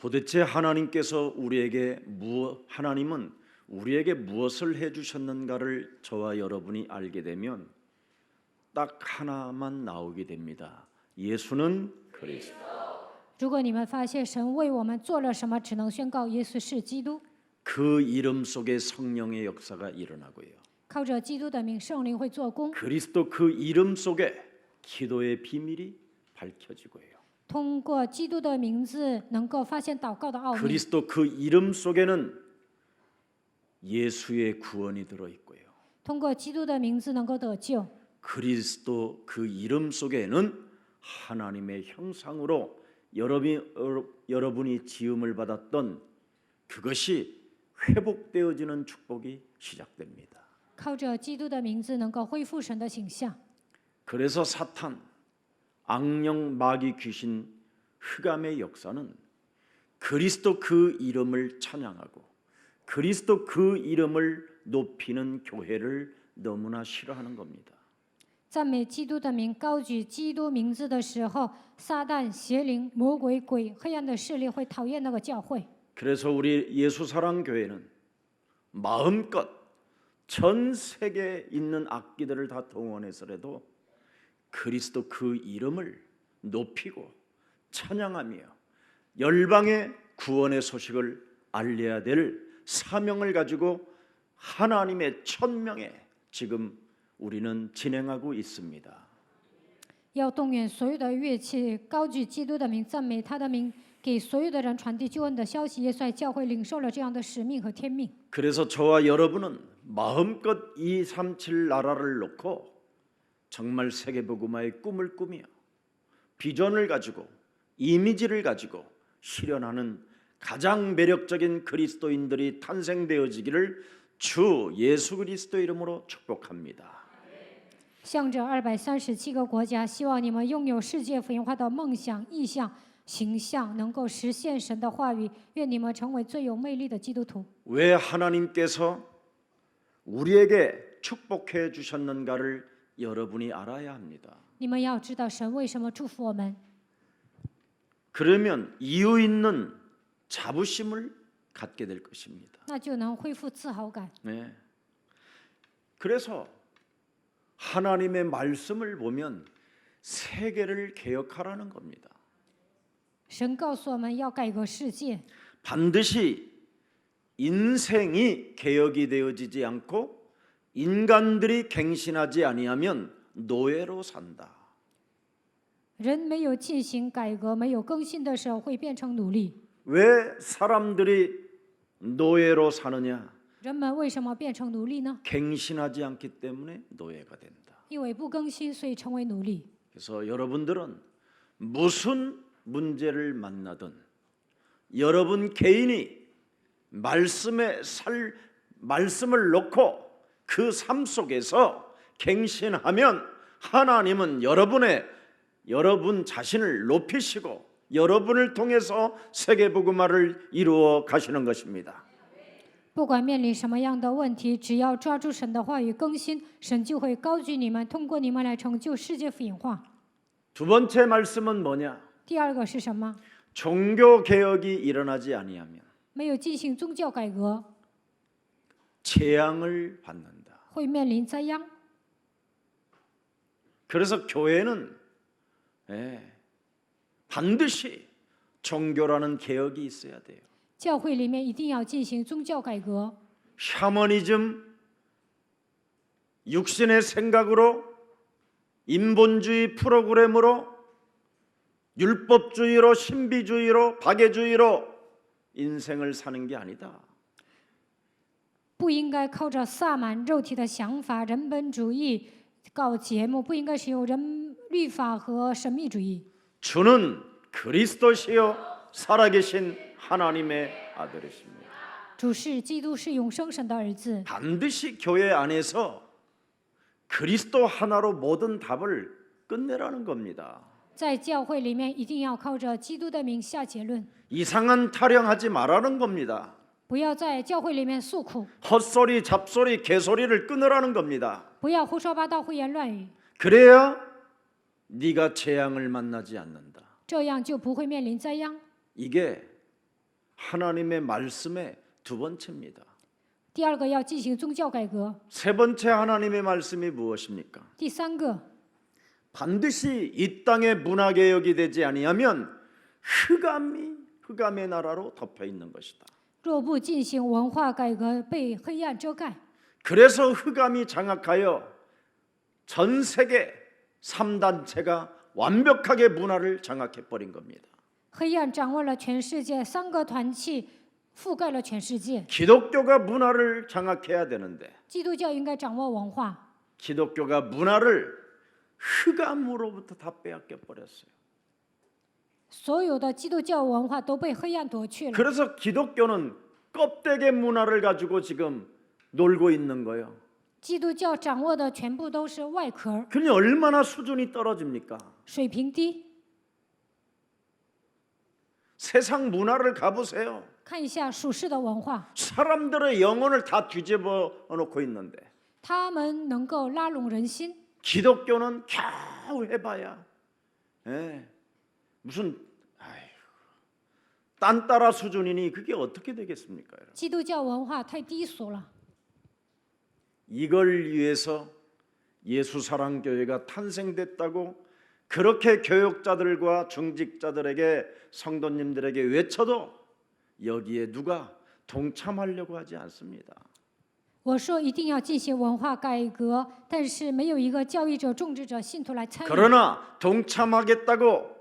도대체 하나님께서 하나님은 우리에게 무엇을 해주셨는가를 저와 여러분이 알게 되면 딱 하나만 나오게 됩니다. 예수는 그리스도. 如果你们发现神为我们做了什么，只能宣告耶稣是基督。 그 이름 속에 성령의 역사가 일어나고요. 靠着基督的名，圣灵会做工。 그리스도 그 이름 속에 기도의 비밀이 밝혀지고요. 通过基督的名字，能够发现祷告的奥秘。 그리스도 그 이름 속에는 예수의 구원이 들어 있고요. 通过基督的名字能够得救。 그리스도 그 이름 속에는 하나님의 형상으로 여러분이 지음을 받았던 그것이 회복되어지는 축복이 시작됩니다. 靠着基督的名字，能够恢复神的形象。 그래서 사탄, 악령, 마귀, 귀신, 흑암의 역사는 그리스도 그 이름을 찬양하고 그리스도 그 이름을 높이는 교회를 너무나 싫어하는 겁니다. 赞美基督的名，高举基督名字的时候，撒旦、邪灵、魔鬼、黑暗的势力会讨厌那个教会。 그래서 우리 예수사랑교회는 마음껏 전 세계에 있는 악기들을 다 동원해서라도 그리스도 그 이름을 높이고 찬양하며 열방의 구원의 소식을 알려야 될 사명을 가지고 하나님의 천명에 지금 우리는 진행하고 있습니다. 要动员所有的乐器，高举基督的名，赞美他的名，给所有的人传递救恩的消息。耶稣在教会领受了这样的使命和天命。 그래서 저와 여러분은 마음껏 237 나라를 놓고 정말 세계복음화의 꿈을 꾸며 비전을 가지고 이미지를 가지고 실현하는 가장 매력적인 그리스도인들이 탄생되어지기를 주 예수 그리스도 이름으로 축복합니다. 向着237个国家，希望你们拥有世界福音化的梦想、意向、形象，能够实现神的话语。愿你们成为最有魅力的基督徒。 왜 하나님께서 우리에게 축복해 주셨는가를 여러분이 알아야 합니다. 你们要知道神为什么祝福我们， 그러면 이유 있는 자부심을 갖게 될 것입니다. 那就能恢复自豪感。 네. 그래서 하나님의 말씀을 보면 세계를 개혁하라는 겁니다. 神告诉我们要改革世界， 반드시 인생이 개혁이 되어지지 않고 인간들이 갱신하지 아니하면 노예로 산다. 人没有进行改革、没有更新的时候，会变成奴隶。 왜 사람들이 노예로 사느냐? 人们为什么变成奴隶呢？ 갱신하지 않기 때문에 노예가 된다. 因为不更新，所以成为奴隶。 그래서 여러분들은 무슨 문제를 만나든 여러분 개인이 말씀을 놓고 그 삶 속에서 갱신하면 하나님은 여러분 자신을 높이시고 여러분을 통해서 세계복음화를 이루어 가시는 것입니다. 不管面临什么样的问题，只要抓住神的话语更新，神就会高举你们，通过你们来成就世界福音化。 두 번째 말씀은 뭐냐? 第二个是什么？ 종교 개혁이 일어나지 아니하면 没有进行宗教改革， 재앙을 받는다. 会面临灾殃。 그래서 교회는 반드시 종교라는 개혁이 있어야 돼요. 教会里面一定要进行宗教改革。 샤머니즘, 육신의 생각으로, 인본주의 프로그램으로, 율법주의로, 신비주의로, 박애주의로 인생을 사는 게 아니다. 不应该靠着萨满肉体的想法、人本主义搞节目，不应该是有律法和神秘主义。 주는 그리스도시요 살아계신 하나님의 아들이십니다. 主是基督，是永生神的儿子。 반드시 교회 안에서 그리스도 하나로 모든 답을 끝내라는 겁니다. 在教会里面，一定要靠着基督的名下结论， 이상한 타령하지 말라는 겁니다. 不要在教会里面诉苦， 헛소리, 잡소리, 개소리를 끊으라는 겁니다. 不要胡说八道、胡言乱语， 그래야 네가 재앙을 만나지 않는다. 这样就不会面临灾殃。 이게 하나님의 말씀의 두 번째입니다. 第二个要进行宗教改革。 세 번째 하나님의 말씀이 무엇입니까? 第三个， 반드시 이 땅의 문화 개혁이 되지 아니하면 흑암의 나라로 덮여 있는 것이다. 若不进行文化改革，被黑暗遮盖。 그래서 흑암이 장악하여 전 세계 3단체가 완벽하게 문화를 장악해 버린 겁니다. 黑暗掌握了全世界，3个团契覆盖了全世界。 기독교가 문화를 장악해야 되는데 基督教应该掌握文化， 기독교가 문화를 흑암으로부터 다 빼앗겨 버렸어요. 所有的基督教文化都被黑暗夺去了。 그래서 기독교는 껍데기 문화를 가지고 지금 놀고 있는 거예요. 基督教掌握的全部都是外壳， 그러니 얼마나 수준이 떨어집니까? 水平低。 세상 문화를 가보세요. 看一下属世的文化， 사람들의 영혼을 다 뒤집어 놓고 있는데 他们能够拉拢人心。 기독교는 겨우 해봐야 무슨 딴따라 수준이니 그게 어떻게 되겠습니까? 여러분? 基督教文化太低俗了。 이걸 위해서 예수사랑교회가 탄생됐다고 그렇게 교역자들과 중직자들에게 성도님들에게 외쳐도 여기에 누가 동참하려고 하지 않습니다. 我说一定要进行文化改革，但是没有一个教义者、种植者、信徒来参与。 그러나 동참하겠다고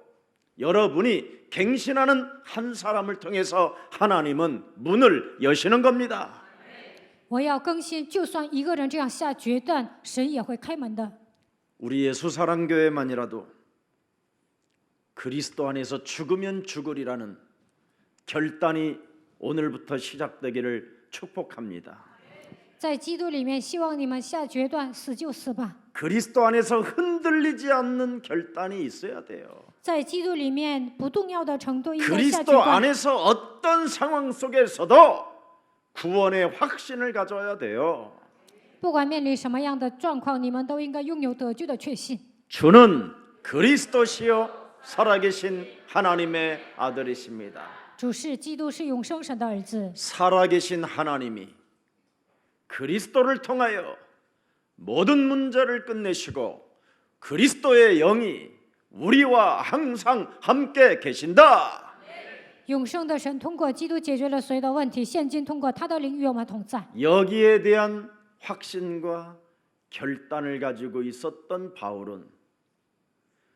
여러분이 갱신하는 한 사람을 통해서 하나님은 문을 여시는 겁니다. 我要更新，就算一个人这样下决断，神也会开门的。 우리 예수사랑교회만이라도 그리스도 안에서 죽으면 죽으리라는 결단이 오늘부터 시작되기를 축복합니다. 在基督里面，希望你们下决断，死就死吧。 그리스도 안에서 흔들리지 않는 결단이 있어야 돼요. 在基督里面不动摇的程度，应该下决 그리스도 断。 안에서 어떤 상황 속에서도 구원의 확신을 가져야 돼요. 不管面临什么样的状况，你们都应该拥有得救的确信。 주는 그리스도시요 살아계신 하나님의 아들이십니다. 主是基督，是永生神的儿子。 살아계신 하나님이 그리스도를 통하여 모든 문제를 끝내시고 그리스도의 영이 우리와 항상 함께 계신다. 永生的神通过基督解决了所有的问题，现今通过他的灵与我们同在。 여기에 대한 확신과 결단을 가지고 있었던 바울은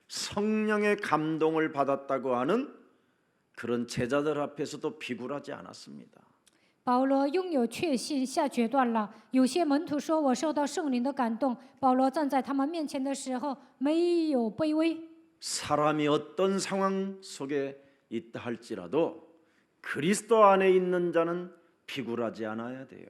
성령의 감동을 받았다고 하는 그런 제자들 앞에서도 비굴하지 않았습니다. 保罗拥有确信，下决断了。有些门徒说：“我受到圣灵的感动。”保罗站在他们面前的时候，没有卑微。 사람이 어떤 상황 속에 있다 할지라도 그리스도 안에 있는 자는 비굴하지 않아야 돼요.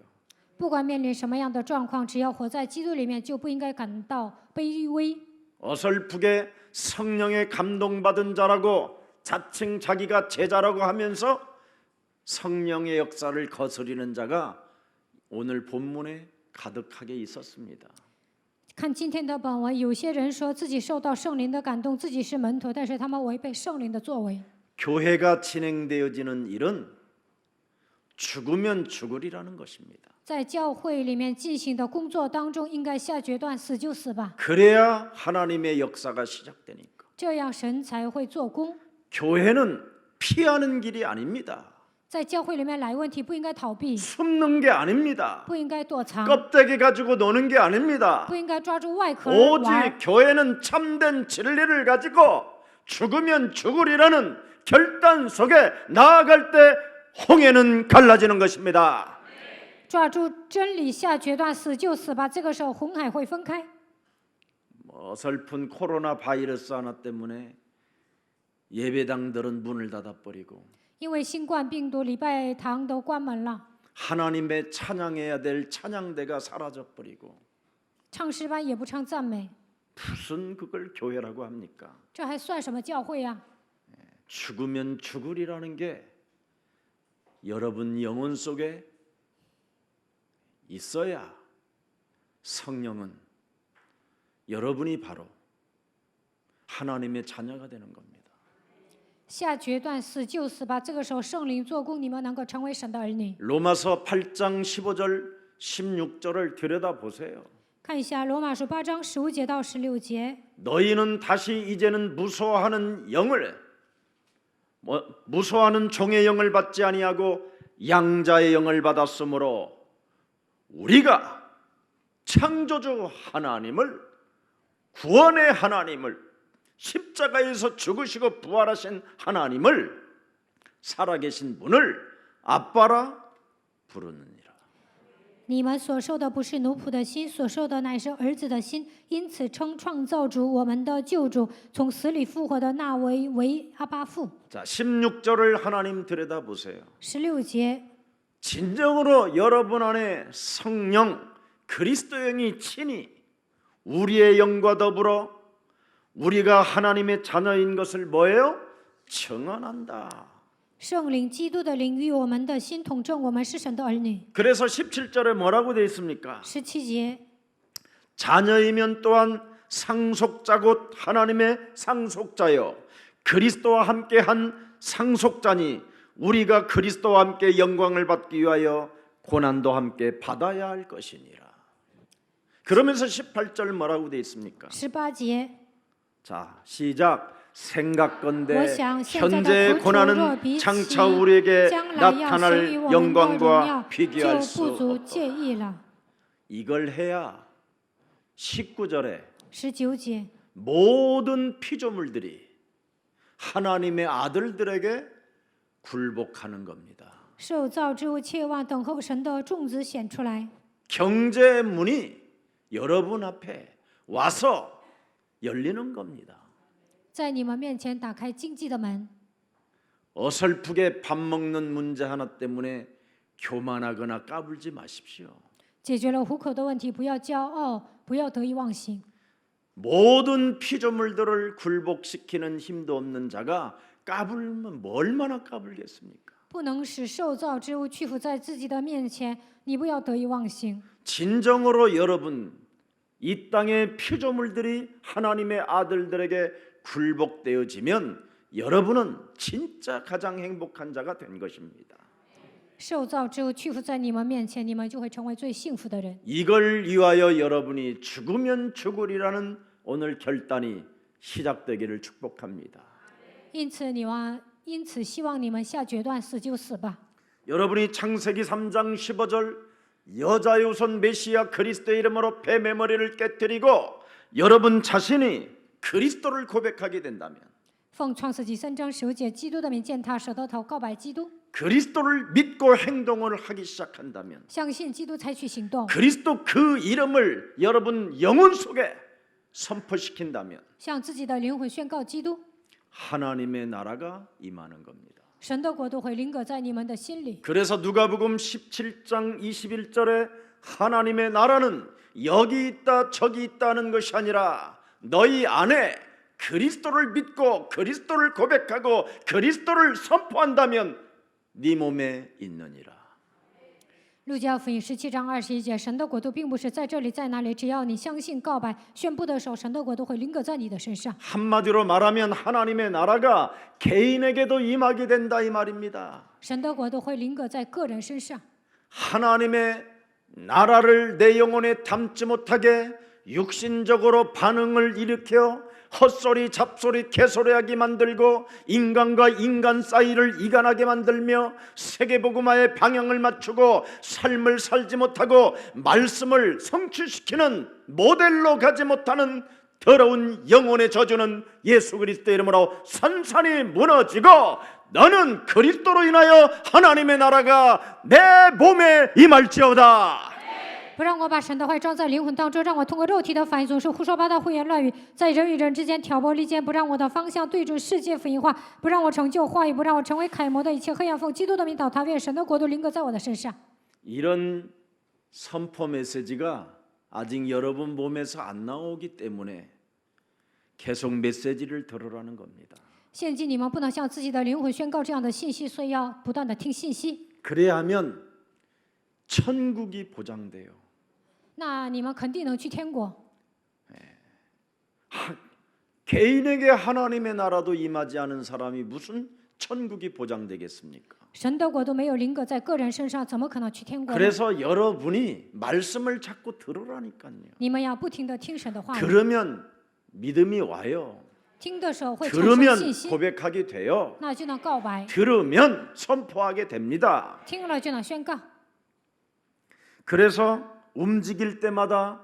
不管面临什么样的状况，只要活在基督里面，就不应该感到卑微。 어설프게 성령의 감동받은 자라고 자칭 자기가 제자라고 하면서 성령의 역사를 거스리는 자가 오늘 본문에 가득하게 있었습니다. 看今天的本文，有些人说自己受到圣灵的感动，自己是门徒，但是他们违背圣灵的作为。 교회가 진행되어지는 일은 죽으면 죽으리라는 것입니다. 在教会里面进行的工作当中，应该下决断，死就死吧， 그래야 하나님의 역사가 시작되니까. 这样神才会做工。 교회는 피하는 길이 아닙니다. 在教会里面来问题，不应该逃避， 숨는 게 아닙니다. 不应该躲藏， 껍데기 가지고 노는 게 아닙니다. 不应该抓住外壳玩。 오직 교회는 참된 진리를 가지고 죽으면 죽으리라는 결단 속에 나아갈 때 홍해는 갈라지는 것입니다. 抓住真理，下决断，死就死吧。这个时候，红海会分开。 어설픈 코로나 바이러스 하나 때문에 예배당들은 문을 닫아버리고 因为新冠病毒，礼拜堂都关门了， 하나님의 찬양해야 될 찬양대가 사라져버리고 唱诗班也不唱赞美， 무슨 그걸 교회라고 합니까? 这还算什么教会呀？ 죽으면 죽으리라는 게 여러분 영혼 속에 있어야 성령은 여러분이 바로 하나님의 자녀가 되는 겁니다. 下决断死就死吧。这个时候圣灵做工，你们能够成为神的儿女。 로마서 8장 15절 16절을 들여다보세요. 看一下罗马书8章15节到16节。 너희는 다시 이제는 무서워하는 영을 무서워하는 종의 영을 받지 아니하고 양자의 영을 받았으므로 우리가 창조주 하나님을 구원의 하나님을 십자가에서 죽으시고 부활하신 하나님을 살아계신 분을 아빠라 부르느니라. 你们所受的不是奴仆的心，所受的乃是儿子的心，因此称创造主我们的救主从死里复活的那位为阿巴父。 자, 16절을 하나님 들여다보세요. 16节， 진정으로 여러분 안에 성령 그리스도 영이 친히 우리의 영과 더불어 우리가 하나님의 자녀인 것을 뭐예요? 증언한다. 圣灵基督的灵与我们的心统证，我们是神的儿女。 그래서 17절에 뭐라고 되어 있습니까? 17节， 자녀이면 또한 상속자 곧 하나님의 상속자요 그리스도와 함께한 상속자니 우리가 그리스도와 함께 영광을 받기 위하여 고난도 함께 받아야 할 것이니라. 그러면서 18절 뭐라고 되어 있습니까? 18节， 자, 시작. 생각건대 我想现在的 현재의 苦楚若 고난은 比起 장차 우리에게 将来要行于 나타날 我们的荣耀， 영광과 就 비교할 不 수 足 없다. 介意了。 이걸 해야 19절에 19节， 모든 피조물들이 하나님의 아들들에게 굴복하는 겁니다. 受造之物切望等候神的种子显出来。 경제의 문이 여러분 앞에 와서 열리는 겁니다. 在你们面前打开经济的门。 어설프게 밥 먹는 문제 하나 때문에 교만하거나 까불지 마십시오. 解决了糊口的问题，不要骄傲，不要得意忘形。 모든 피조물들을 굴복시키는 힘도 없는 자가 까불면 얼마나 까불겠습니까? 不能使受造之物屈服在自己的面前，你不要得意忘形。 진정으로 여러분 이 땅의 피조물들이 하나님의 아들들에게 굴복되어지면 여러분은 진짜 가장 행복한 자가 된 것입니다. 受造之物屈服在你们面前，你们就会成为最幸福的人。 이걸 위하여 여러분이 죽으면 죽으리라는 오늘 결단이 시작되기를 축복합니다. 因此希望你们下决断，死就死吧。 여러분이 창세기 3장 15절 여자의 우선 메시아 그리스도의 이름으로 뱀의 머리를 깨뜨리고 여러분 자신이 그리스도를 고백하게 된다면 奉创世纪3章15节，基督的名践踏舌头头，告白基督， 그리스도를 믿고 행동을 하기 시작한다면 相信基督采取行动， 그리스도 그 이름을 여러분 영혼 속에 선포시킨다면 向自己的灵魂宣告基督， 하나님의 나라가 임하는 겁니다. 神的国度会临格在你们的心里。 그래서 누가복음 17장 21절에 하나님의 나라는 여기 있다 저기 있다는 것이 아니라 너희 안에 그리스도를 믿고 그리스도를 고백하고 그리스도를 선포한다면 네 몸에 있느니라. 路加福音17章21节，神的国度并不是在这里，在哪里，只要你相信、告白、宣布的时候，神的国度会临格在你的身上。 한마디로 말하면 하나님의 나라가 개인에게도 임하게 된다 이 말입니다. 神的国度会临格在个人身上。 하나님의 나라를 내 영혼에 담지 못하게 육신적으로 반응을 일으켜 헛소리 잡소리 개소리하게 만들고 인간과 인간 사이를 이간하게 만들며 세계복음화의 방향을 맞추고 삶을 살지 못하고 말씀을 성취시키는 모델로 가지 못하는 더러운 영혼의 저주는 예수 그리스도의 이름으로 산산이 무너지고 너는 그리스도로 인하여 하나님의 나라가 내 몸에 임할지어다. 不让我把神的话装在灵魂当中，让我通过肉体的反应总是胡说八道、胡言乱语，在人与人之间挑拨离间，不让我的方向对准世界福音化，不让我成就话语，不让我成为楷模的一切黑暗，奉基督的名倒塌，愿神的国度临格在我的身上。 이런 선포 메시지가 아직 여러분 몸에서 안 나오기 때문에 계속 메시지를 들으라는 겁니다. 现今你们不能向自己的灵魂宣告这样的信息，所以要不断的听信息。 그래야 하면 천국이 보장돼요. 那你们肯定能去天国。 개인에게 하나님의 나라도 임하지 않은 사람이 무슨 천국이 보장되겠습니까? 神的国度没有临格在个人身上，怎么可能去天国呢？ 그래서 여러분이 말씀을 자꾸 들으라니까요. 你们要不停地听神的话语， 들으면 믿음이 와요. 听的时候会产生 들으면 信心， 고백하게 돼요. 那就能告白； 들으면 선포하게 됩니다. 听了就能宣告。 그래서 움직일 때마다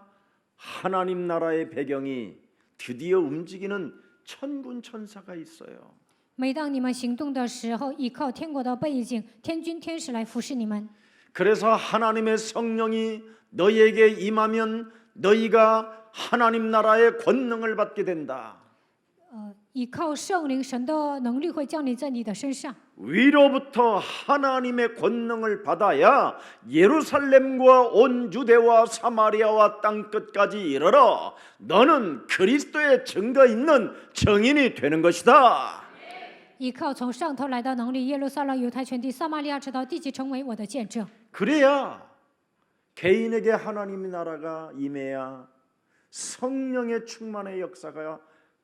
하나님 나라의 배경이 드디어 움직이는 천군 천사가 있어요. 每当你们行动的时候，依靠天国的背景，天君天使来服侍你们。 그래서 하나님의 성령이 너희에게 임하면 너희가 하나님 나라의 권능을 받게 된다. 依靠圣灵，神的能力会降临在你的身上。 위로부터 하나님의 권능을 받아야 예루살렘과 온 유대와 사마리아와 땅 끝까지 이르러 너는 그리스도의 증거 있는 증인이 되는 것이다. 依靠从上头来的能力，耶路撒冷、犹太全地、撒玛利亚直到地极，成为我的见证。 그래야 개인에게 하나님의 나라가 임해야 성령의 충만의 역사가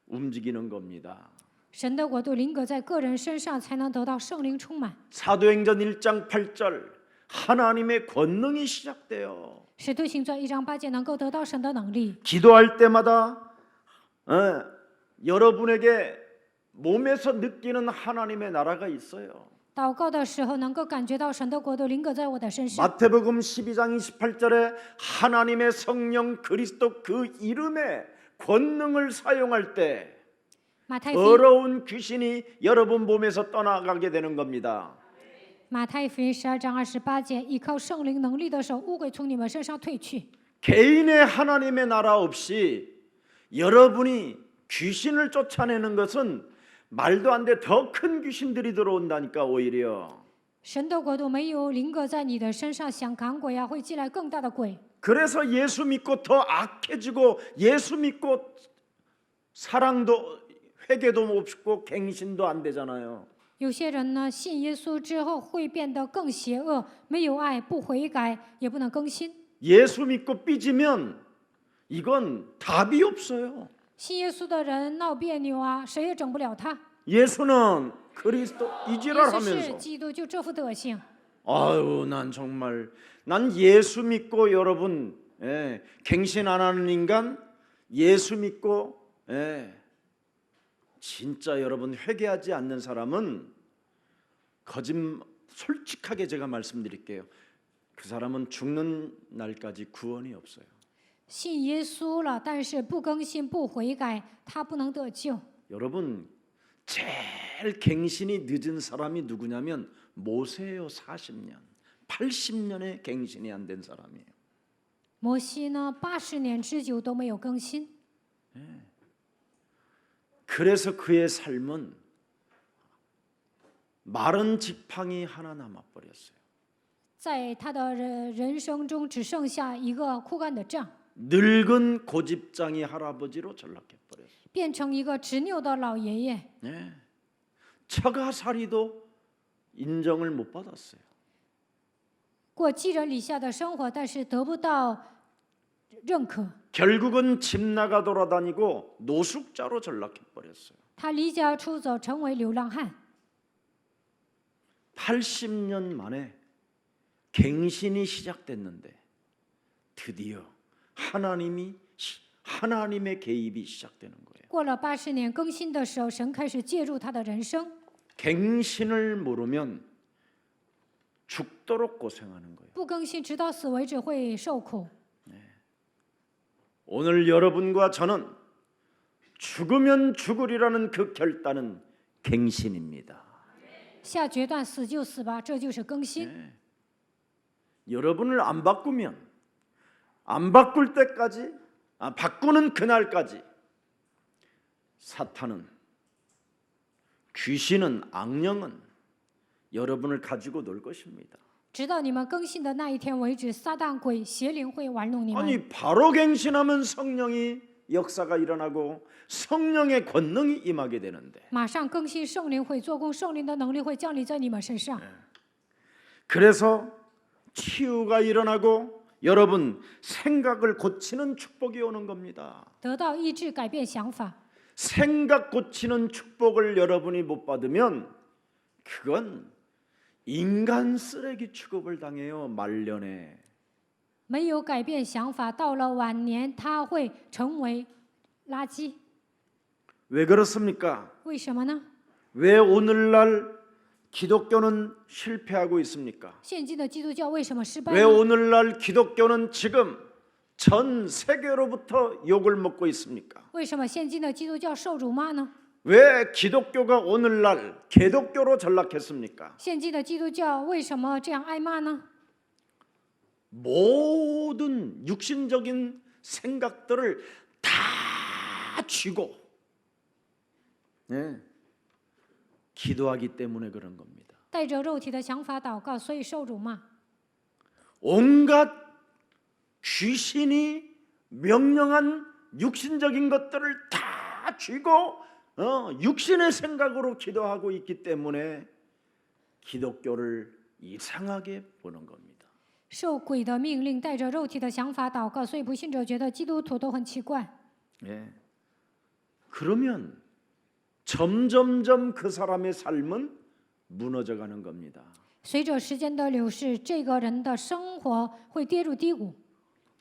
움직이는 겁니다. 神的国度临格在个人身上，才能得到圣灵充满。 사도행전 1장 8절 하나님의 권능이 시작돼요. 使徒行传1章8节能够得到神的能力。 기도할 때마다 여러분에게 몸에서 느끼는 하나님의 나라가 있어요. 祷告的时候，能够感觉到神的国度临格在我的身上。 마태복음 12장 28절에 하나님의 성령 그리스도 그 이름의 권능을 사용할 때 马太福音 더러운 귀신이 여러분 몸에서 떠나가게 되는 겁니다. 马太福音12章28节，依靠圣灵能力的手，污鬼从你们身上退去。 개인의 하나님의 나라 없이 여러분이 귀신을 쫓아내는 것은 말도 안 돼 더 큰 귀신들이 들어온다니까 오히려. 神的国度没有临格在你的身上，想赶鬼啊，会进来更大的鬼。 그래서 예수 믿고 더 악해지고 예수 믿고 사랑도 회개도 없고 갱신도 안 되잖아요. 有些人呢，信耶稣之后会变得更邪恶，没有爱，不悔改，也不能更新。 예수 믿고 삐지면 이건 답이 없어요. 信耶稣的人闹别扭啊，谁也整不了他。 예수는 그리스도 耶 이지랄 稣是 하면서 基督，就这副德行。 아유 난 정말 난 예수 믿고 여러분 갱신 안 하는 인간 예수 믿고 진짜 여러분 회개하지 않는 사람은 솔직하게 제가 말씀드릴게요. 그 사람은 죽는 날까지 구원이 없어요. 信耶稣了，但是不更新、不悔改，他不能得救。 여러분 제일 갱신이 늦은 사람이 누구냐면 모세예요. 40년 80년에 갱신이 안 된 사람이에요. 摩西呢，80年之久都没有更新， 그래서 그의 삶은 마른 지팡이 하나 남아버렸어요. 在他的人生中只剩下一个枯干的杖， 늙은 고집장이 할아버지로 전락해버렸어요. 变成一个执拗的老爷爷。 처가살이도 인정을 못 받았어요. 过寄人篱下的生活，但是得不到认可。 결국은 집 나가 돌아다니고 노숙자로 전락해버렸어요. 他离家出走，成为流浪漢。 80년 만에 갱신이 시작됐는데 드디어 하나님의 개입이 시작되는 거예요. 过了80年更新的时候，神开始介入他的人生。 갱신을 모르면 죽도록 고생하는 거예요. 不更新，直到死为止会受苦。 오늘 여러분과 저는 죽으면 죽으리라는 그 결단은 갱신입니다. 下决断，死就死吧，这就是更新。 여러분을 안 바꾸면 안 바꿀 때까지 바꾸는 그날까지 사탄은 귀신은 악령은 여러분을 가지고 놀 것입니다. 直到你们更新的那一天为止，撒旦鬼、邪灵会玩弄你们。 아니 바로 갱신하면 성령이 역사가 일어나고 성령의 권능이 임하게 되는데 马上更新，圣灵会做工，圣灵的能力会降临在你们身上。 그래서 치유가 일어나고 여러분 생각을 고치는 축복이 오는 겁니다. 得到医治，改变想法。 생각 고치는 축복을 여러분이 못 받으면 그건 인간 쓰레기 취급을 당해요. 말년에. 没有改变想法，到了晚年他会成为垃圾。 왜 그렇습니까? 为什么呢？ 왜 오늘날 기독교는 실패하고 있습니까? 现今的基督教为什么失败 왜 呢？ 오늘날 기독교는 지금 전 세계로부터 욕을 먹고 있습니까? 为什么现今的基督教受辱骂呢？ 왜 기독교가 오늘날 개독교로 전락했습니까? 现今的基督教为什么这样挨骂呢？ 모든 육신적인 생각들을 다 쥐고 기도하기 때문에 그런 겁니다. 带着肉体的想法祷告，所以受辱骂。 온갖 귀신이 명령한 육신적인 것들을 다 쥐고 육신의 생각으로 기도하고 있기 때문에 기독교를 이상하게 보는 겁니다. 受鬼的命令，带着肉体的想法祷告，所以不信者觉得基督徒都很奇怪。 예. 그러면 점점점 그 사람의 삶은 무너져가는 겁니다. 随着时间的流逝，这个人的生活会跌入低谷。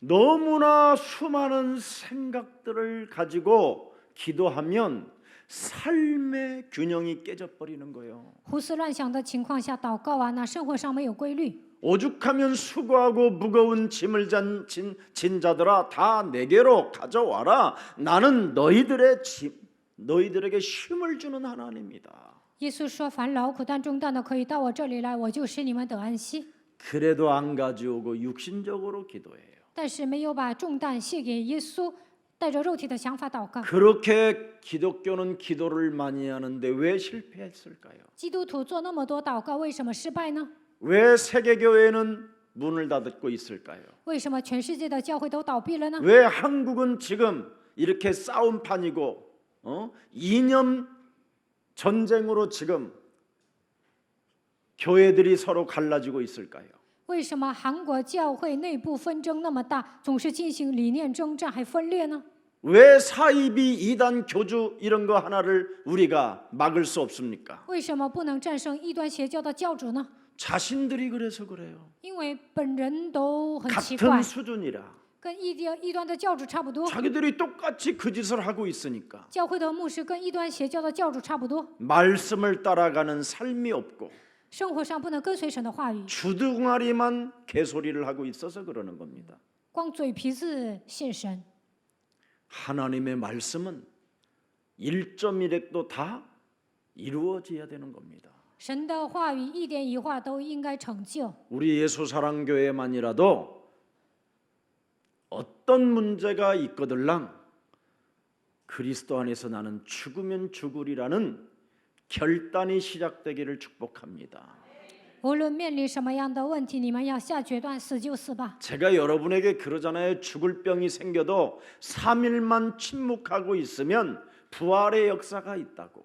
너무나 수많은 생각들을 가지고 기도하면 삶의 균형이 깨져버리는 거예요. 胡思乱想的情况下祷告啊，那生活上没有规律。 오죽하면 수고하고 무거운 짐을 진 자들아 다 내게로 가져와라. 나는 너희들에게 쉼을 주는 하나님이다. 耶稣说：“凡劳苦担重担的，可以到我这里来，我就使你们得安息。 그래도 안 가져오고 육신적으로 기도해요. 但是没有把重担卸给耶稣，带着肉体的想法祷告。 그렇게 기독교는 기도를 많이 하는데 왜 실패했을까요? 基督徒做那么多祷告，为什么失败呢？ 왜 세계교회는 문을 닫고 있을까요? 为什么全世界的教会都倒闭了呢？ 왜 한국은 지금 이렇게 싸움판이고 이념 전쟁으로 지금 교회들이 서로 갈라지고 있을까요? 为什么韩国教会内部纷争那么大，总是进行理念征战还分裂呢？ 왜 사이비 이단 교주 이런 거 하나를 우리가 막을 수 없습니까? 为什么不能战胜异端邪教的教主呢？ 자신들이 그래서 그래요. 因为本人都很奇怪 같은 ， 수준이라 跟异端的教主差不多。 자기들이 똑같이 그 짓을 하고 있으니까 教会的牧师跟异端邪教的教主差不多， 말씀을 따라가는 삶이 없고 生活上不能跟随神的话语， 주둥아리만 개소리를 하고 있어서 그러는 겁니다. 光嘴皮子信神。 하나님의 말씀은 1.1획도 다 이루어져야 되는 겁니다. 神的话语一点一画都应该成就。 우리 예수사랑교회만이라도 어떤 문제가 있거들랑 그리스도 안에서 나는 죽으면 죽으리라는 결단이 시작되기를 축복합니다. 无论面临什么样的问题，你们要下决断，死就死吧。 제가 여러분에게 그러잖아요. 죽을 병이 생겨도 3일만 침묵하고 있으면 부활의 역사가 있다고.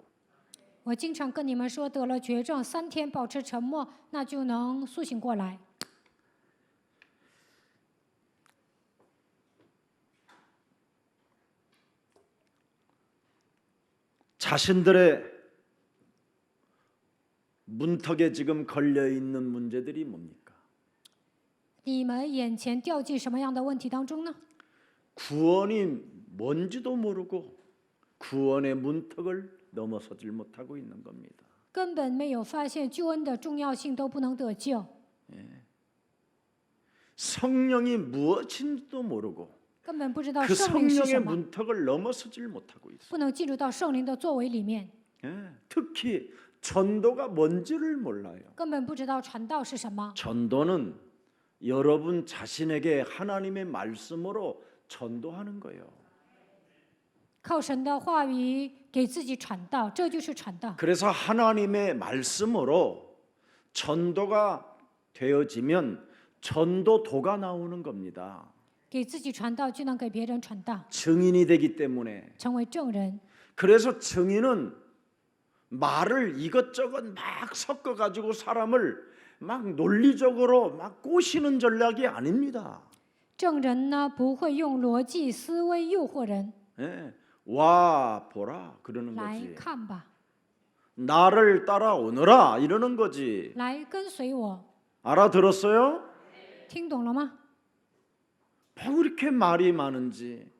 我经常跟你们说，得了绝症3天保持沉默，那就能苏醒过来。 자신들의 문턱에 지금 걸려 있는 문제들이 뭡니까? 你们眼前掉进什么样的问题当中呢？ 구원이 뭔지도 모르고 구원의 문턱을 넘어서질 못하고 있는 겁니다. 根本没有发现救恩的重要性，都不能得救。 성령이 무엇인지도 모르고 根本不知道 그 圣灵是 성령의 什么， 문턱을 넘어서질 못하고 있어요. 不能进入到圣灵的作为里面， 특히 전도가 뭔지를 몰라요. 根本不知道传道是什么。 전도는 여러분 자신에게 하나님의 말씀으로 전도하는 거예요. 靠神的话语给自己传道，这就是传道。 그래서 하나님의 말씀으로 전도가 되어지면 전도도가 나오는 겁니다. 给自己传道，就能给别人传道， 증인이 되기 때문에. 成为证人。 그래서 증인은 말을 이것저것 막 섞어 가지고 사람을 막 논리적으로 막 꼬시는 전략이 아닙니다. 证人呢，不会用逻辑思维诱惑人， 예, 와 보라 그러는 来 거지. 看吧， 나를 따라오너라 이러는 거지. 来跟随我， 알아들었어요? 听懂了吗？ 뭐 그렇게 말이 많은지.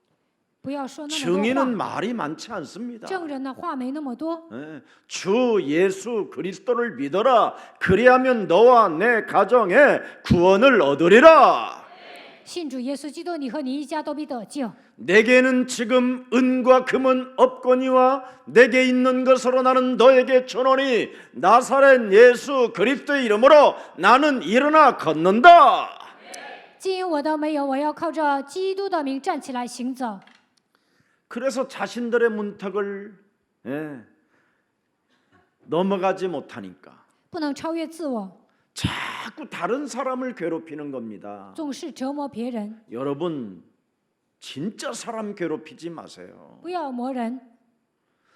不要说那么多 증인은 话， 말이 많지 않습니다. 证人的话没那么多， 예, 주 예수 그리스도를 믿어라. 그리하면 너와 내 가정에 구원을 얻으리라. 信主耶稣基督，你和你一家都必得救。 내게는 지금 은과 금은 없거니와 내게 있는 것으로 나는 너에게 전하니 나사렛 예수 그리스도의 이름으로 나는 일어나 걷는다. 今我都没有，我要靠着基督的名站起来行走。 그래서 자신들의 문턱을 넘어가지 못하니까 不能超越自我， 자꾸 다른 사람을 괴롭히는 겁니다. 总是折磨别人。 여러분 진짜 사람 괴롭히지 마세요. 不要磨人，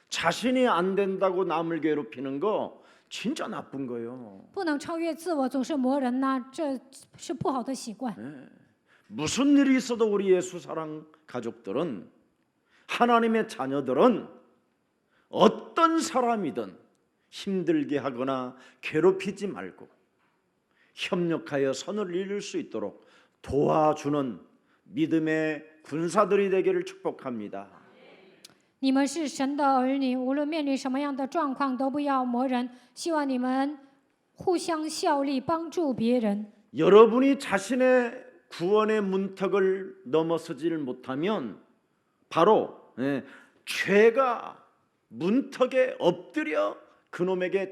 자신이 안 된다고 남을 괴롭히는 거 진짜 나쁜 거예요. 不能超越自我，总是磨人呐、这是不好的习惯。 무슨 일이 있어도 우리 예수 사랑 가족들은 하나님의 자녀들은 어떤 사람이든 힘들게 하거나 괴롭히지 말고 협력하여 선을 이룰 수 있도록 도와주는 믿음의 군사들이 되기를 축복합니다. 你们是神的儿女，无论面临什么样的状况，都不要磨人。希望你们互相效力，帮助别人。 여러분이 자신의 구원의 문턱을 넘어서지를 못하면 바로 죄가 문턱에 엎드려 그놈에게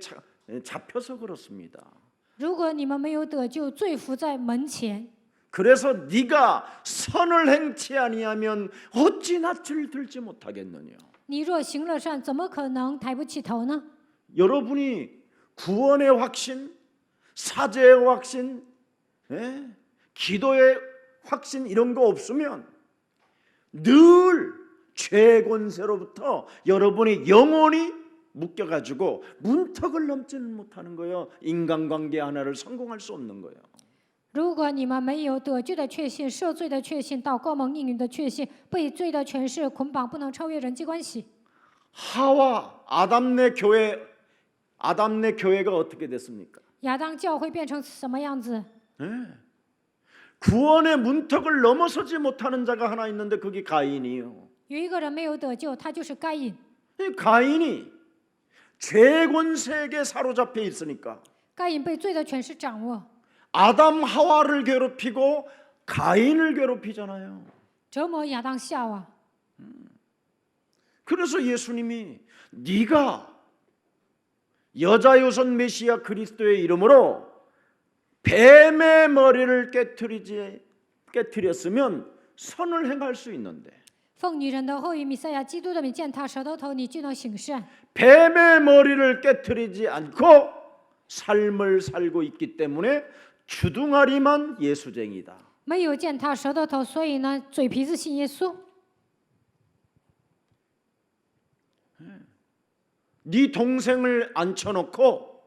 잡혀서 그렇습니다. 如果你们没有得救，罪伏在门前。 그래서 네가 선을 행치 아니하면 어찌 낯을 들지 못하겠느냐. 你若行了善，怎么可能抬不起头呢？ 여러분이 구원의 확신, 사죄의 확신, 기도의 확신 이런 거 없으면 늘 죄권세로부터 여러분이 영원히 묶여가지고 문턱을 넘지는 못하는 거예요. 인간관계 하나를 성공할 수 없는 거예요. 如果你们没有得救的确信、赦罪的确信、祷告蒙应允的确信、被罪的权势捆绑，不能超越人际关系。 하와 아담네 교회가 어떻게 됐습니까? 亚当教会变成什么样子？ 구원의 문턱을 넘어서지 못하는 자가 하나 있는데 그게 가인이에요. 有一个人没有得救，他就是该隐。 이 가인이 죄권세에게 사로잡혀 있으니까 该隐被罪的权势掌握， 아담 하와를 괴롭히고 가인을 괴롭히잖아요. 折磨亚当夏娃。 그래서 예수님이 네가 여자 요선 메시아 그리스도의 이름으로 뱀의 머리를 깨뜨렸으면 선을 행할 수 있는데 奉女人的后裔弥赛亚基督的名践踏舌头头，你就能行善。 뱀의 머리를 깨뜨리지 않고 삶을 살고 있기 때문에 주둥아리만 예수쟁이다. 没有践踏舌头头，所以呢，嘴皮子信耶稣。 네 동생을 앉혀놓고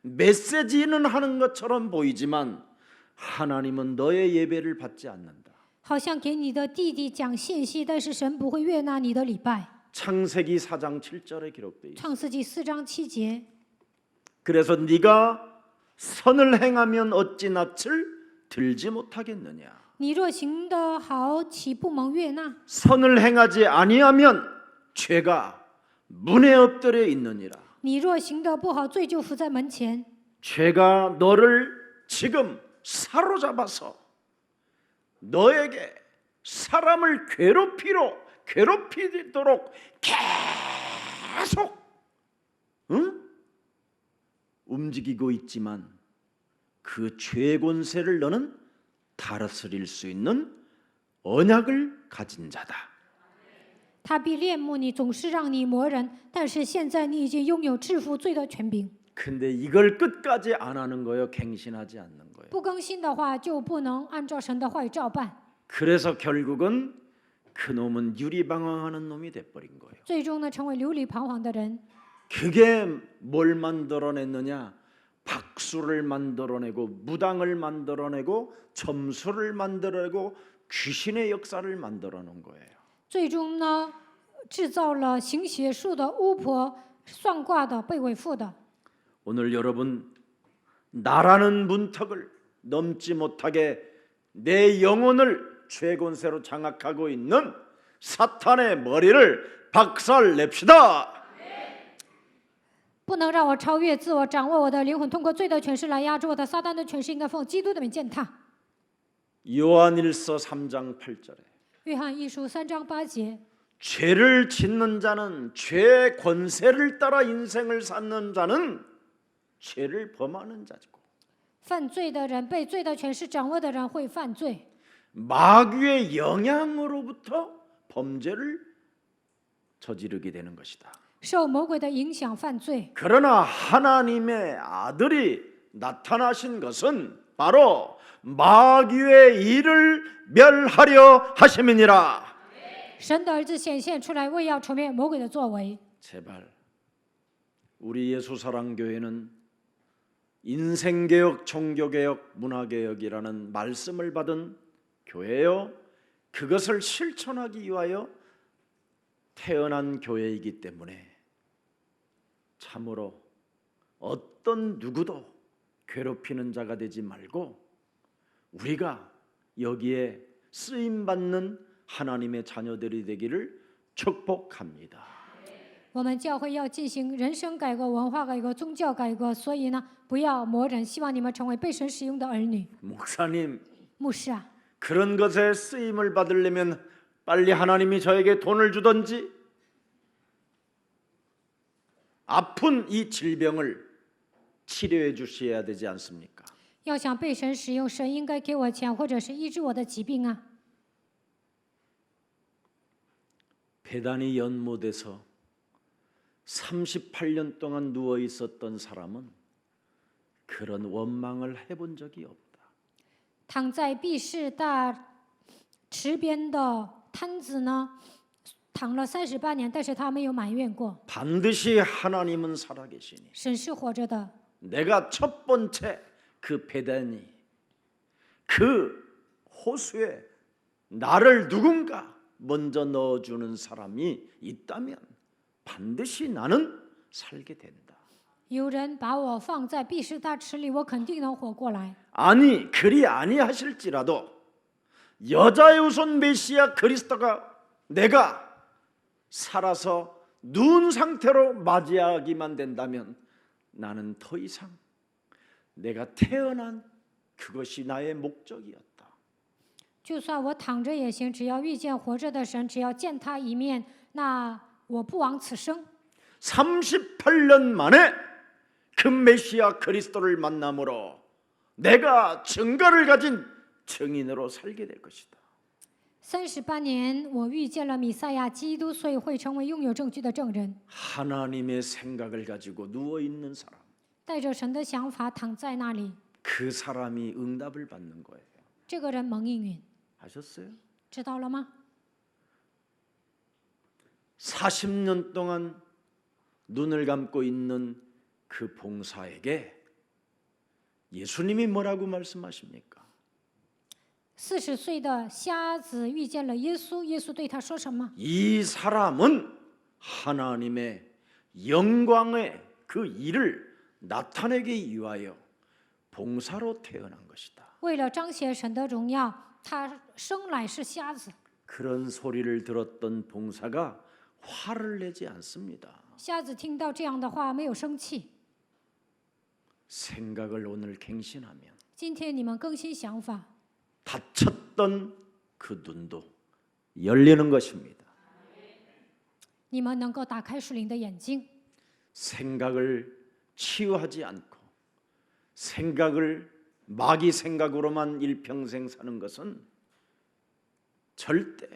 메시지는 하는 것처럼 보이지만 하나님은 너의 예배를 받지 않는다. 好像给你的弟弟讲信息，但是神不会悦纳你的礼拜。 창세기 4장 7절에 기록되어 있습니다. 创世纪4章7节。 그래서 네가 선을 행하면 어찌 낯을 들지 못하겠느냐. 你若行得好，岂不蒙悦纳？ 선을 행하지 아니하면 죄가 문에 엎드려 있느니라. 你若行得不好，罪就伏在门前。 죄가 너를 지금 사로잡아서 너에게 사람을 괴롭히도록 계속 움직이고 있지만 그 죄권세를 너는 다스릴 수 있는 언약을 가진 자다. 他必恋慕你，总是让你磨人，但是现在你已经拥有制服罪的权柄。 근데 이걸 끝까지 안 하는 거예요. 갱신하지 않는 거예요. 不更新的话，就不能按照神的话语照办。 그래서 결국은 그 놈은 유리방황하는 놈이 돼버린 거예요. 最终呢，成为流离彷徨的人。 그게 뭘 만들어냈느냐? 박수를 만들어내고 무당을 만들어내고 점수를 만들어내고 귀신의 역사를 만들어놓은 거예요. 最终呢，制造了行邪术的、巫婆、算卦的、被伪妇的。 오늘 여러분 나라는 문턱을 넘지 못하게 내 영혼을 죄권세로 장악하고 있는 사탄의 머리를 박살냅시다. 不能让我超越自我，掌握我的灵魂，通过罪的权势来压制我的。撒旦的权势应该奉基督的名践踏。 요한일서 3장 8절에 约翰一书3章8节， 죄를 짓는 자는 죄 권세를 따라 인생을 사는 자는 죄를 범하는 자고 犯罪的人被罪的权势掌握的人会犯罪， 마귀의 영향으로부터 범죄를 저지르게 되는 것이다. 受魔鬼的影响犯罪。 그러나 하나님의 아들이 나타나신 것은 바로 마귀의 일을 멸하려 하심이니라. 神的儿子显现出来，为要除灭魔鬼的作为。 제발 우리 예수사랑교회는 인생개혁, 종교개혁, 문화개혁이라는 말씀을 받은 교회요, 그것을 실천하기 위하여 태어난 교회이기 때문에 참으로 어떤 누구도 괴롭히는 자가 되지 말고 우리가 여기에 쓰임받는 하나님의 자녀들이 되기를 축복합니다. 我们教会要进行人生改革、文化改革、宗教改革，所以呢，不要磨人，希望你们成为被神使用的儿女。 목사님, 牧师啊， 그런 것에 쓰임을 받으려면 빨리 하나님이 저에게 돈을 주든지 아픈 이 질병을 치료해 주셔야 되지 않습니까? 要想被神使用，神应该给我钱，或者是医治我的疾病啊。 배단이 연못에서 38년 동안 누워 있었던 사람은 그런 원망을 해본 적이 없다. 躺在毕士大池边的摊子呢，躺了38年，但是他没有埋怨过。 반드시 하나님은 살아계시니 神是活着的， 내가 첫 번째 그 배단이 그 호수에 나를 누군가 먼저 넣어주는 사람이 있다면 반드시 나는 살게 된다. 有人把我放在毕士大池里，我肯定能活过来。 아니 그리 아니하실지라도 여자의 우선 메시아 그리스도가 내가 살아서 누운 상태로 맞이하기만 된다면 나는 더 이상 내가 태어난 그것이 나의 목적이었다. 就算我躺着也行，只要遇见活着的神，只要见他一面，那我不枉此生。 38년 만에 그 메시아 그리스도를 만남으로 내가 증거를 가진 증인으로 살게 될 것이다. 38年，我遇见了弥赛亚基督，所以会成为拥有证据的证人。 하나님의 생각을 가지고 누워 있는 사람, 带着神的想法躺在那里， 그 사람이 응답을 받는 거예요. 这个人蒙应允， 아셨어요? 知道了吗？ 40년 동안 눈을 감고 있는 그 봉사에게 예수님이 뭐라고 말씀하십니까? 40岁的瞎子遇见了耶稣，耶稣对他说什么？ 이 사람은 하나님의 영광의 그 일을 나타내기 위하여 봉사로 태어난 것이다. 为了彰显神的荣耀，他生来是瞎子。 그런 소리를 들었던 봉사가 화를 내지 않습니다. 瞎子听到这样的话，没有生气。 생각을 오늘 갱신하면 今天你们更新想法， 닫혔던 그 눈도 열리는 것입니다. 你们能够打开属灵的眼睛， 생각을 치유하지 않고 생각을 마귀 생각으로만 일평생 사는 것은 절대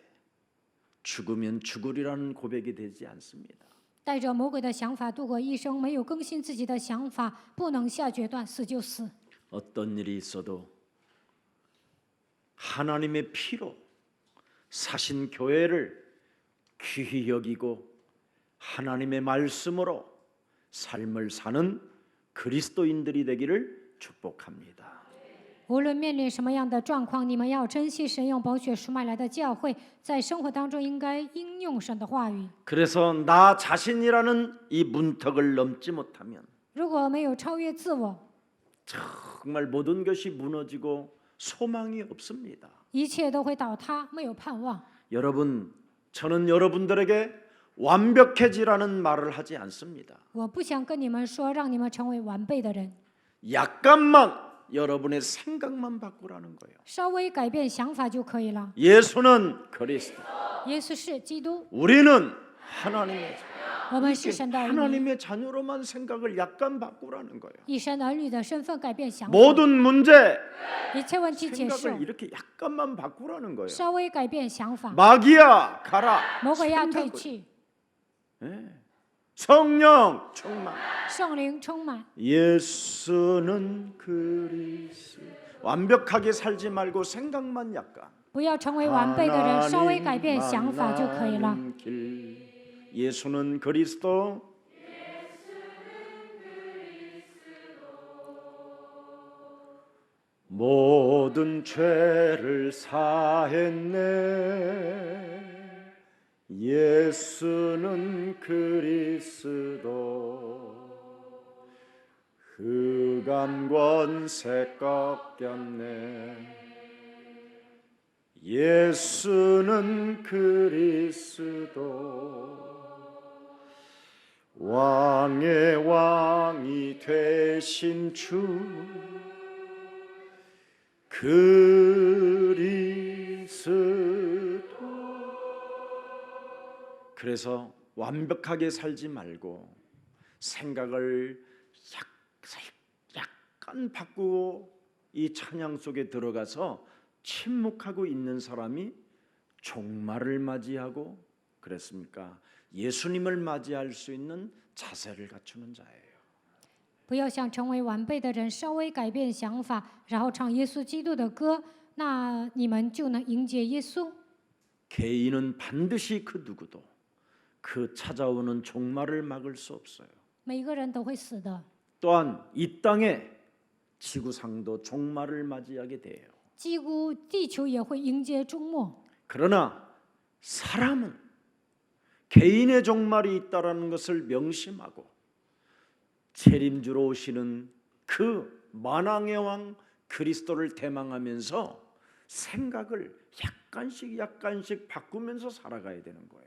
죽으면 죽으리라는 고백이 되지 않습니다. 带着魔鬼的想法度过一生，没有更新自己的想法，不能下决断，死就死。 어떤 일이 있어도 하나님의 피로 사신 교회를 귀히 여기고 하나님의 말씀으로 삶을 사는 그리스도인들이 되기를 축복합니다. 无论面临什么样的状况，你们要珍惜神用宝血赎买来的教会，在生活当中应该应用神的话语。 그래서 나 자신이라는 이 문턱을 넘지 못하면 如果没有超越自我， 정말 모든 것이 무너지고 소망이 없습니다. 一切都会倒塌，没有盼望。 여러분, 저는 여러분들에게 완벽해지라는 말을 하지 않습니다. 我不想跟你们说让你们成为完备的人， 약간만 여러분의 생각만 바꾸라는 거예요. 稍微改变想法就可以了。 예수는 그리스도, 耶稣是基督， 우리는 하나님의 자녀. 我们是神的儿女， 하나님의 자녀로만 생각을 약간 바꾸라는 거예요. 以神儿女的身份改变想法， 모든 문제 一切问题解释， 생각을 이렇게 약간만 바꾸라는 거예요. 稍微改变想法， 마귀야 가라. 魔鬼要退 생각을. 去， 성령 충만. 圣灵充满。 예수는 그리스도. 완벽하게 살지 말고 생각만 약간. 不要成为完备的人，稍微改变想法就可以了。 하나님 길. 예수는 그리스도. 모든 죄를 사했네. 예수는 그리스도. 흑암 권세 꺾였네. 예수는 그리스도. 왕의 왕이 되신 주 그리스도. 그래서 완벽하게 살지 말고 생각을 약간 바꾸고 이 찬양 속에 들어가서 침묵하고 있는 사람이 종말을 맞이하고 그랬습니까? 예수님을 맞이할 수 있는 자세를 갖추는 자예요. 不要想成为完备的人，稍微改变想法，然后唱耶稣基督的歌，那你们就能迎接耶稣。 개인은 반드시 그 누구도 그 찾아오는 종말을 막을 수 없어요. 每个人都会死的， 또한 이 땅에 지구상도 종말을 맞이하게 돼요. 几乎地球也会迎接终末。 그러나 사람은 개인의 종말이 있다라는 것을 명심하고 재림주로 오시는 그 만왕의 왕 그리스도를 대망하면서 생각을 약간씩 바꾸면서 살아가야 되는 거예요.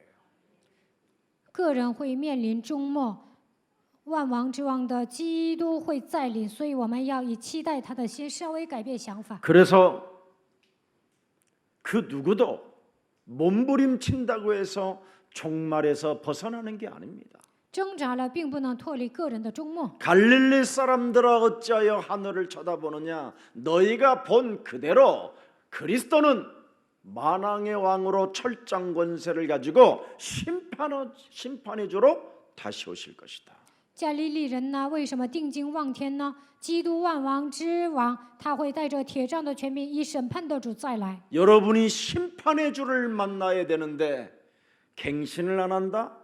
个人会面临终末，万王之王的基督会再临，所以我们要以期待他的心稍微改变想法。 그래서 그 누구도 몸부림친다고 해서 종말에서 벗어나는 게 아닙니다. 挣扎了，并不能脱离个人的终末。 갈릴리 사람들아 어찌하여 하늘을 쳐다보느냐? 너희가 본 그대로 그리스도는 만왕의 왕으로 철장 권세를 가지고 심판의 주로 다시 오실 것이다. 加利利人呢？为什么定睛望天呢？基督万王之王，他会带着铁杖的权柄，以审判的主再来。 여러분이 심판의 주를 만나야 되는데 갱신을 안 한다?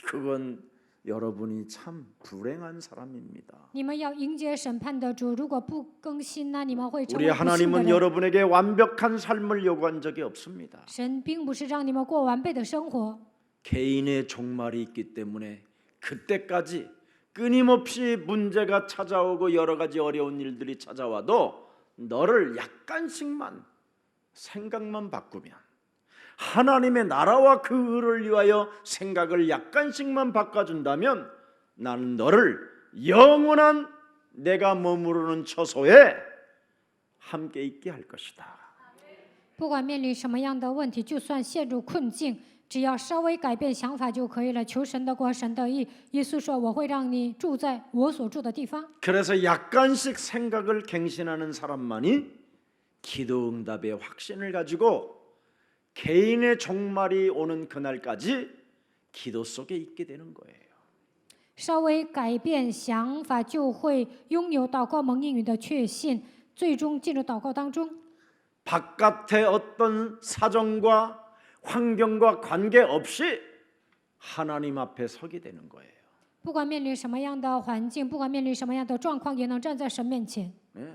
그건 여러분이 참 불행한 사람입니다. 你们要迎接审判的主，如果不更新呢，你们会成 우리 为不幸的 하나님은 人。 여러분에게 완벽한 삶을 요구한 적이 없습니다. 神并不是让你们过完备的生活， 개인의 종말이 있기 때문에 그때까지 끊임없이 문제가 찾아오고 여러 가지 어려운 일들이 찾아와도 너를 약간씩만 생각만 바꾸면 하나님의 나라와 그 의를 위하여 생각을 약간씩만 바꿔준다면 나는 너를 영원한 내가 머무르는 처소에 함께 있게 할 것이다. 不管面临什么样的问题，就算陷入困境，只要稍微改变想法就可以了。求神的国，神的义。耶稣说：“我会让你住在我所住的地方。” 그래서 약간씩 생각을 갱신하는 사람만이 기도 응답의 확신을 가지고 개인의 종말이 오는 그날까지 기도 속에 있게 되는 거예요. 稍微改变想法，就会拥有祷告蒙应允的确信，最终进入祷告当中。 바깥의 어떤 사정과 환경과 관계없이 하나님 앞에 서게 되는 거예요. 不管面临什么样的环境，不管面临什么样的状况，也能站在神面前。 네.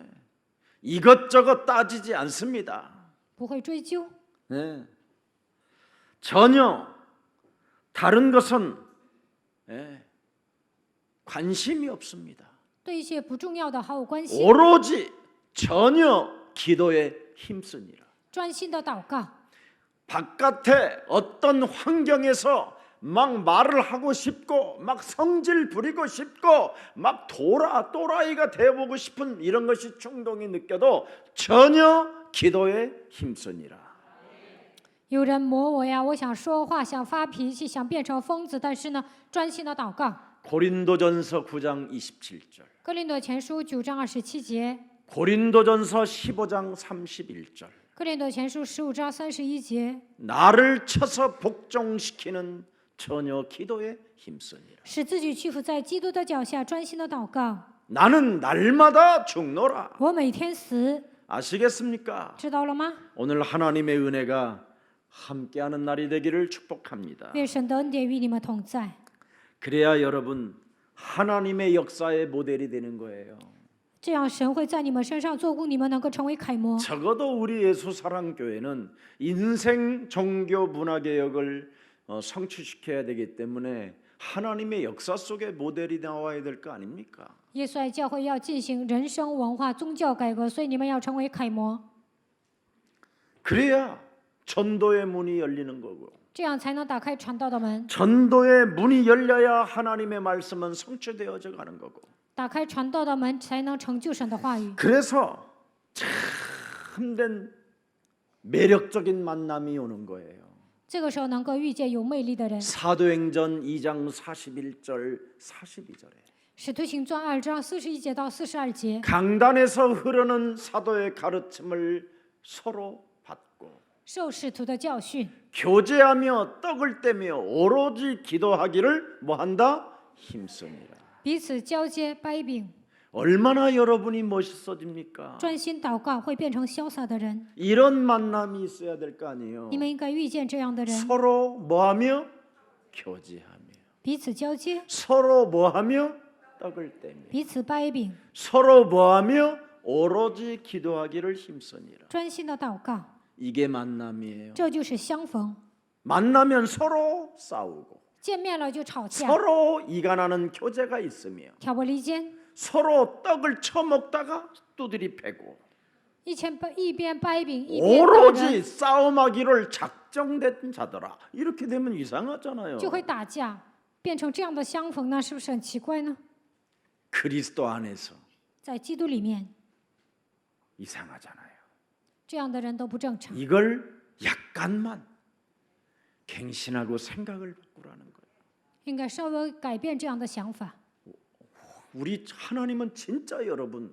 이것저것 따지지 않습니다. 不会追究， 네. 전혀 다른 것은 관심이 없습니다. 对一些不重要的毫无关系， 오로지 전혀 기도에 힘쓰니라. 专心的祷告。 바깥에 어떤 환경에서 막 말을 하고 싶고 막 성질 부리고 싶고 막 또라이가 되어보고 싶은 이런 것이 충동이 느껴도 전혀 기도에 힘쓰니라. 有人磨我呀，我想说话，想发脾气，想变成疯子，但是呢，专心的祷告。 고린도전서 9장 27절, 哥林多前书9章27节， 고린도전서 15장 31절. 哥林多前书15章31节， 나를 쳐서 복종시키는 전혀 기도에 힘쓰니라. 使自己屈服在基督的脚下，专心的祷告。 나는 날마다 죽노라. 我每天死， 아시겠습니까? 知道了吗？ 오늘 하나님의 은혜가 함께하는 날이 되기를 축복합니다. 愿神的恩典与你们同在， 그래야 여러분 하나님의 역사의 모델이 되는 거예요. 这样神会在你们身上做工，你们能够成为楷模。 적어도 우리 예수사랑교회는 인생 종교 문화개혁을 성취시켜야 되기 때문에 하나님의 역사 속에 모델이 나와야 될 거 아닙니까? 耶稣爱教会要进行人生文化宗教改革，所以你们要成为楷模， 그래야 전도의 문이 열리는 거고 这样才能打开传道的门。 전도의 문이 열려야 하나님의 말씀은 성취되어져 가는 거고 打开传道的门，才能成就神的话语。 그래서 참된 매력적인 만남이 오는 거예요. 这个时候能够遇见有魅力的人。 사도행전 2장 41절 42절에 使徒行传2章41节到42节， 강단에서 흐르는 사도의 가르침을 서로 받고 受使徒的教训， 교제하며 떡을 떼며 오로지 기도하기를 뭐한다? 힘씁니다. 彼此交接掰饼， 얼마나 여러분이 멋있어집니까? 专心祷告，会变成潇洒的人。 이런 만남이 있어야 될 거 아니에요. 你们应该遇见这样的人， 서로 뭐하며? 교제하며 彼此交接， 서로 뭐하며? 떡을 떼며 彼此掰饼， 서로 뭐하며? 오로지 기도하기를 힘쓰니라. 专心的祷告， 이게 만남이에요. 这就是相逢。 만나면 서로 싸우고 见面了就吵架， 서로 이간하는 교제가 있으며 挑拨离间， 서로 떡을 처먹다가 두드리 패고 一边掰饼一边打 오로지 人， 싸움하기를 작정된 자더라. 이렇게 되면 이상하잖아요. 就会打架，变成这样的相逢呢？是不是很奇怪呢？ 그리스도 안에서 在基督里面， 이상하잖아요. 这样的人都不正常。 이걸 약간만 갱신하고 생각을 바꾸라는 거예요. 应该稍微改变这样的想法。 우리 하나님은 진짜 여러분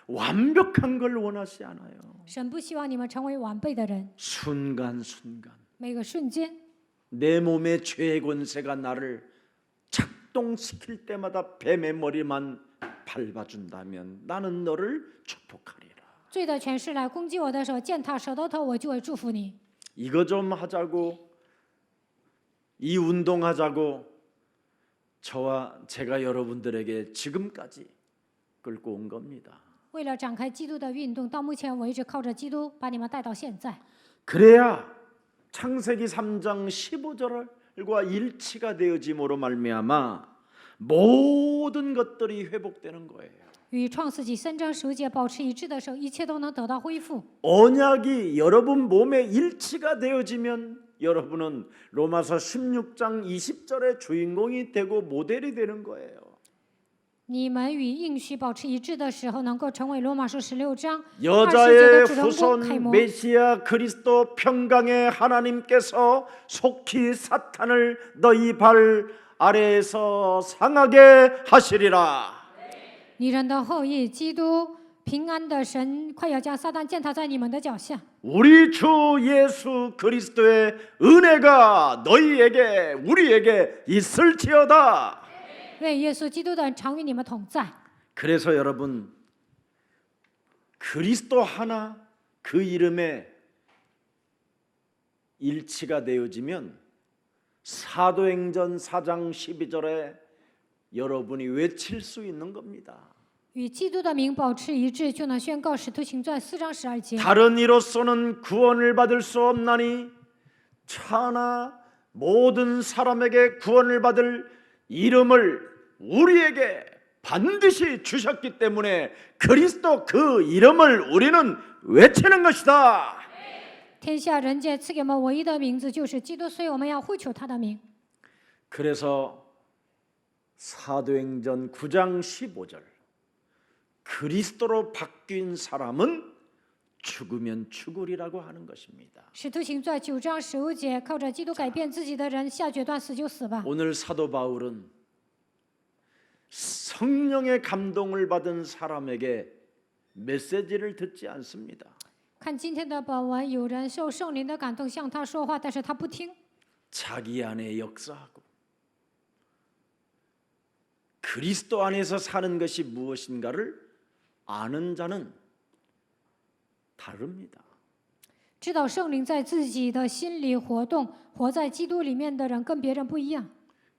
완벽한 걸 원하지 않아요. 神不希望你们成为完备的人， 순간순간 每个瞬间， 내 몸의 죄의 권세가 나를 작동시킬 때마다 뱀의 머리만 밟아준다면 나는 너를 축복하리라. 罪的权势来攻击我的时候，践踏舌头头，我就会祝福你。 이거 좀 하자고 이 운동하자고 제가 여러분들에게 지금까지 끌고 온 겁니다. 为了展开基督的运动，到目前为止靠着基督把你们带到现在。 그래야 창세기 3장 15절과 일치가 되어짐으로 말미암아 모든 것들이 회복되는 거예요. 与创世纪3章15节保持一致的时候，一切都能得到恢复。 언약이 여러분 몸에 일치가 되어지면 여러분은 로마서 16장 20절의 주인공이 되고 모델이 되는 거예요. 你们与应许保持一致的时候，能够成为罗马书16章20节 여자의 的主人公楷 후손 模。 메시아 그리스도 평강의 하나님께서 속히 사탄을 너희 발 아래에서 상하게 하시리라. 你人的后裔，基督平安的神，快要将撒旦践踏在你们的脚下。 우리 주 예수 그리스도의 은혜가 너희에게 우리에게 있을지어다. 愿耶稣基督的恩常与你们同在。 그래서 여러분 그리스도 하나 그 이름에 일치가 되어지면 사도행전 4장 12절에 여러분이 외칠 수 있는 겁니다. 与基督的名保持一致，就能宣告使徒行传4章12节。 다른 이로서는 구원을 받을 수 없나니 차나 모든 사람에게 구원을 받을 이름을 우리에게 반드시 주셨기 때문에 그리스도 그 이름을 우리는 외치는 것이다. 天下人间赐给我们唯一的名字就是基督，所以我们要呼求他的名。 그래서 사도행전 9장 15절 그리스도로 바뀐 사람은 죽으면 죽으리라고 하는 것입니다. 使徒行传9章15节，靠着基督改变自己的人，下决断死就死吧。 오늘 사도 바울은 성령의 감동을 받은 사람에게 메시지를 듣지 않습니다. 看今天的本文，有人受圣灵的感动向他说话，但是他不听。 자기 안에 역사하고 그리스도 안에서 사는 것이 무엇인가를 아는 자는 다릅니다. 知道圣灵在自己的心里活动，活在基督里面的人跟别人不一样。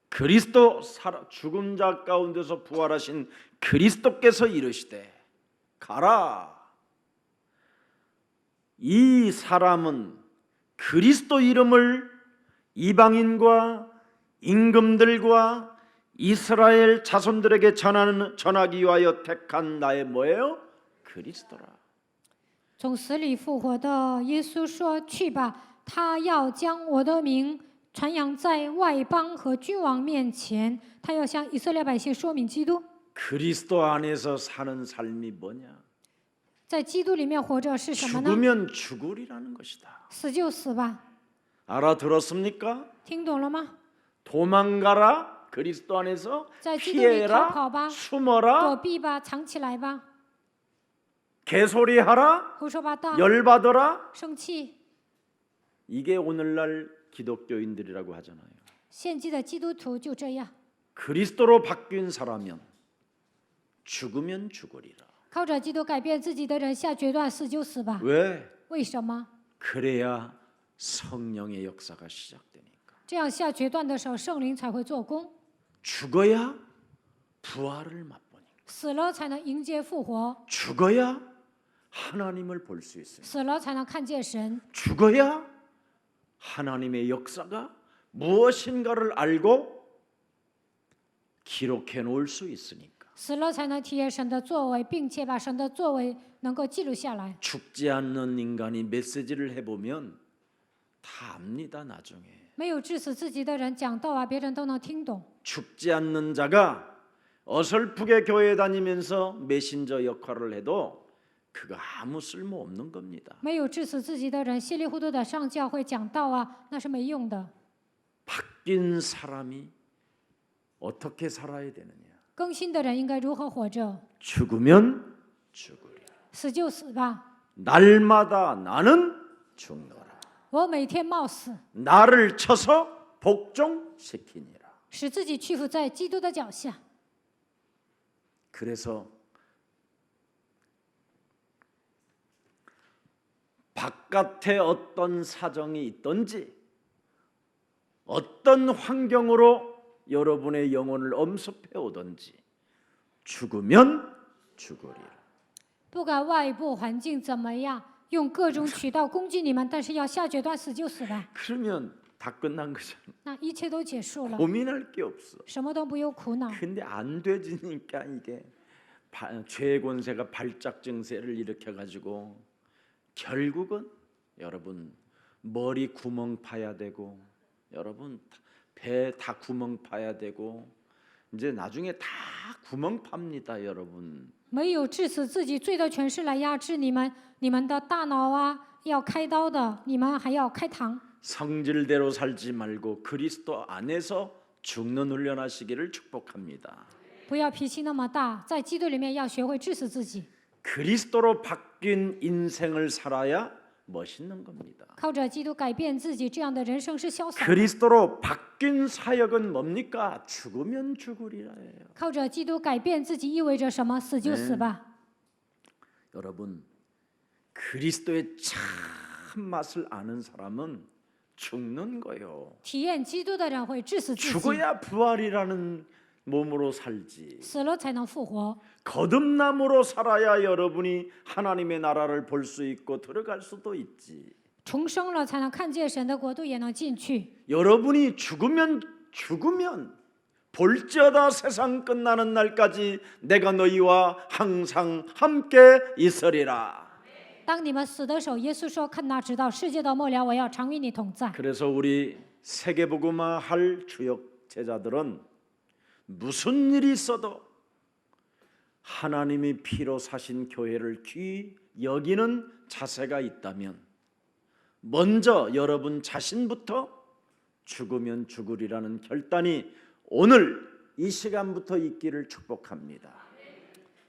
그리스도 죽은 자 가운데서 부활하신 그리스도께서 이르시되 가라. 이 사람은 그리스도 이름을 이방인과 임금들과 이스라엘 자손들에게 전하기 위하여 택한 나의 뭐예요? 그리스도라. 从死里复活的耶稣说：“去吧，他要将我的名传扬在外邦和君王面前，他要向以色列百姓说明基督。 그리스도 안에서 사는 삶이 뭐냐? 在基督里面活着是什么呢？ 죽으면 죽으리라는 것이다. 死就死吧， 알아들었습니까? 听懂了吗？ 도망가라. 그리스도 안에서 在基督里逃 피해라. 跑吧， 숨어라. 躲避吧，藏起来吧， 개소리하라. 胡说八道， 열받아라. 生气。 이게 오늘날 기독교인들이라고 하잖아요. 献祭的基督徒就这样， 그리스도로 바뀐 사람은 죽으면 죽으리라. 靠着基督改变自己的人下决断，死就死吧。 왜? 为什么？ 그래야 성령의 역사가 시작되니까. 这样下决断的时候，圣灵才会做工。 죽어야 부활을 맛보니까. 死了才能迎接复活， 죽어야 하나님을 볼 수 있습니다. 死了才能看见神， 죽어야 하나님의 역사가 무엇인가를 알고 기록해 놓을 수 있으니까. 死了才能体验神的作为，并且把神的作为能够记录下来。 죽지 않는 인간이 메시지를 해보면 다 압니다. 나중에. 没有致死自己的人讲道啊，别人都能听懂。 죽지 않는 자가 어설프게 교회 다니면서 메신저 역할을 해도 그거 아무 쓸모 없는 겁니다. 没有致死自己的人稀里糊涂的上教会讲道啊，那是没用的。 바뀐 사람이 어떻게 살아야 되느냐? 更新的人应该如何活着？ 죽으면 죽으리. 死就死吧， 날마다 나는 죽노라. 我每天冒死， 나를 쳐서 복종시키니라. 使自己屈服在基督的脚下。 그래서 바깥에 어떤 사정이 있든지 어떤 환경으로 여러분의 영혼을 엄습해 오든지 죽으면 죽으리라. 不管外部环境怎么样，用各种渠道攻击你们，但是要下决断死就死吧， 그러면 다 끝난 거잖아. 那一切都结束了， 고민할 게 없어. 什么都不用苦恼。 근데 안 되지니까 이게 죄의 권세가 발작 증세를 일으켜 가지고 결국은 여러분 머리 구멍 파야 되고 여러분 배 다 구멍 파야 되고 이제 나중에 다 구멍 팝니다, 여러분. 没有致死自己罪的权势来压制你们，你们的大脑啊要开刀的，你们还要开膛。 성질대로 살지 말고 그리스도 안에서 죽는 훈련하시기를 축복합니다. 不要脾气那么大，在基督里面要学会致死自己， 그리스도로 바뀐 인생을 살아야 멋있는 겁니다. 靠着基督改变自己，这样的人生是潇洒的。 그리스도로 바뀐 사역은 뭡니까? 죽으면 죽으리라예요. 靠着基督改变自己意味着什么？死就死吧。 여러분, 그리스도의 참 맛을 아는 사람은 죽는 거요. 体验基督的人会致死自己， 죽어야 부활이라는 몸으로 살지. 死了才能复活。 거듭남으로 살아야 여러분이 하나님의 나라를 볼 수 있고 들어갈 수도 있지. 重生了才能看见神的国度，也能进去。 여러분이 죽으면 볼지어다 세상 끝나는 날까지 내가 너희와 항상 함께 있으리라. 当你们死的时候，耶稣说：“看哪，直到世界的末了，我要常与你同在。” 그래서 우리 세계복음화 할 주역 제자들은 무슨 일이 있어도 하나님이 피로 사신 교회를 귀히 여기는 자세가 있다면 먼저 여러분 자신부터 죽으면 죽으리라는 결단이 오늘 이 시간부터 있기를 축복합니다.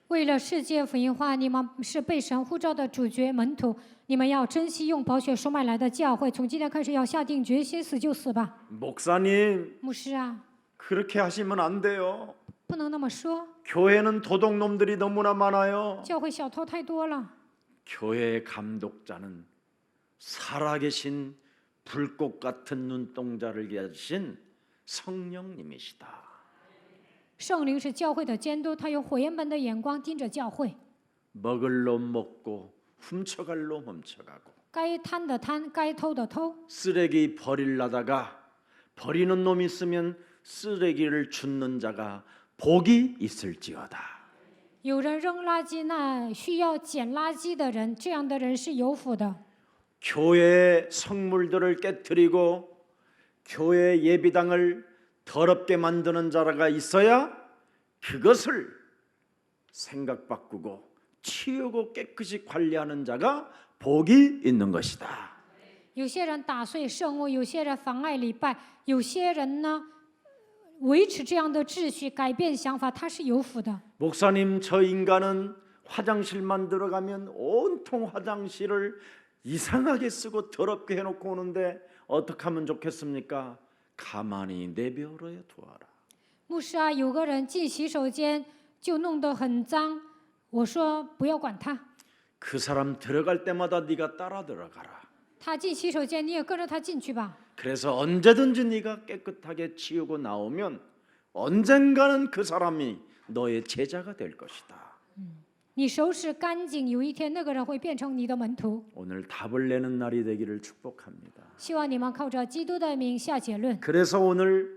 为了世界福音化，你们是被神呼召的主角门徒，你们要珍惜用宝血收买来的教会。从今天开始，要下定决心，死就死吧。 목사님 牧师啊， 그렇게 하시면 안 돼요. 不能那么说， 교회는 도둑놈들이 너무나 많아요. 教会小偷太多了。 교회의 감독자는 살아계신 불꽃 같은 눈동자를 가지신 성령님이시다. 圣灵是教会的监督，他用火焰般的眼光盯着教会。 먹을 놈 먹고 훔쳐갈 놈 훔쳐가고 该贪的贪，该偷的偷。 쓰레기 버리려다가 버리는 놈 있으면 쓰레기를 줍는 자가 복이 있을지어다. 有人扔垃圾，那需要捡垃圾的人，这样的人是有福的。 교회의 성물들을 깨뜨리고 교회 예비당을 더럽게 만드는 자가 있어야 그것을 생각 바꾸고 치우고 깨끗이 관리하는 자가 복이 있는 것이다. 有些人打碎圣物，有些人妨碍礼拜，有些人呢维持这样的秩序，改变想法，他是有福的。 목사님, 저 인간은 화장실만 들어가면 온통 화장실을 이상하게 쓰고 더럽게 해놓고 오는데 어떻게 하면 좋겠습니까? 가만히 내버려 두어라. 牧师啊，有个人进洗手间就弄得很脏，我说不要管他， 그 사람 들어갈 때마다 네가 따라 들어가라. 他进洗手间你也跟着他进去吧。 그래서 언제든지 네가 깨끗하게 치우고 나오면 언젠가는 그 사람이 너의 제자가 될 것이다. 你收拾干净，有一天那个人会变成你的门徒。 오늘 답을 내는 날이 되기를 축복합니다. 希望你们靠着基督的名下结论。 그래서 오늘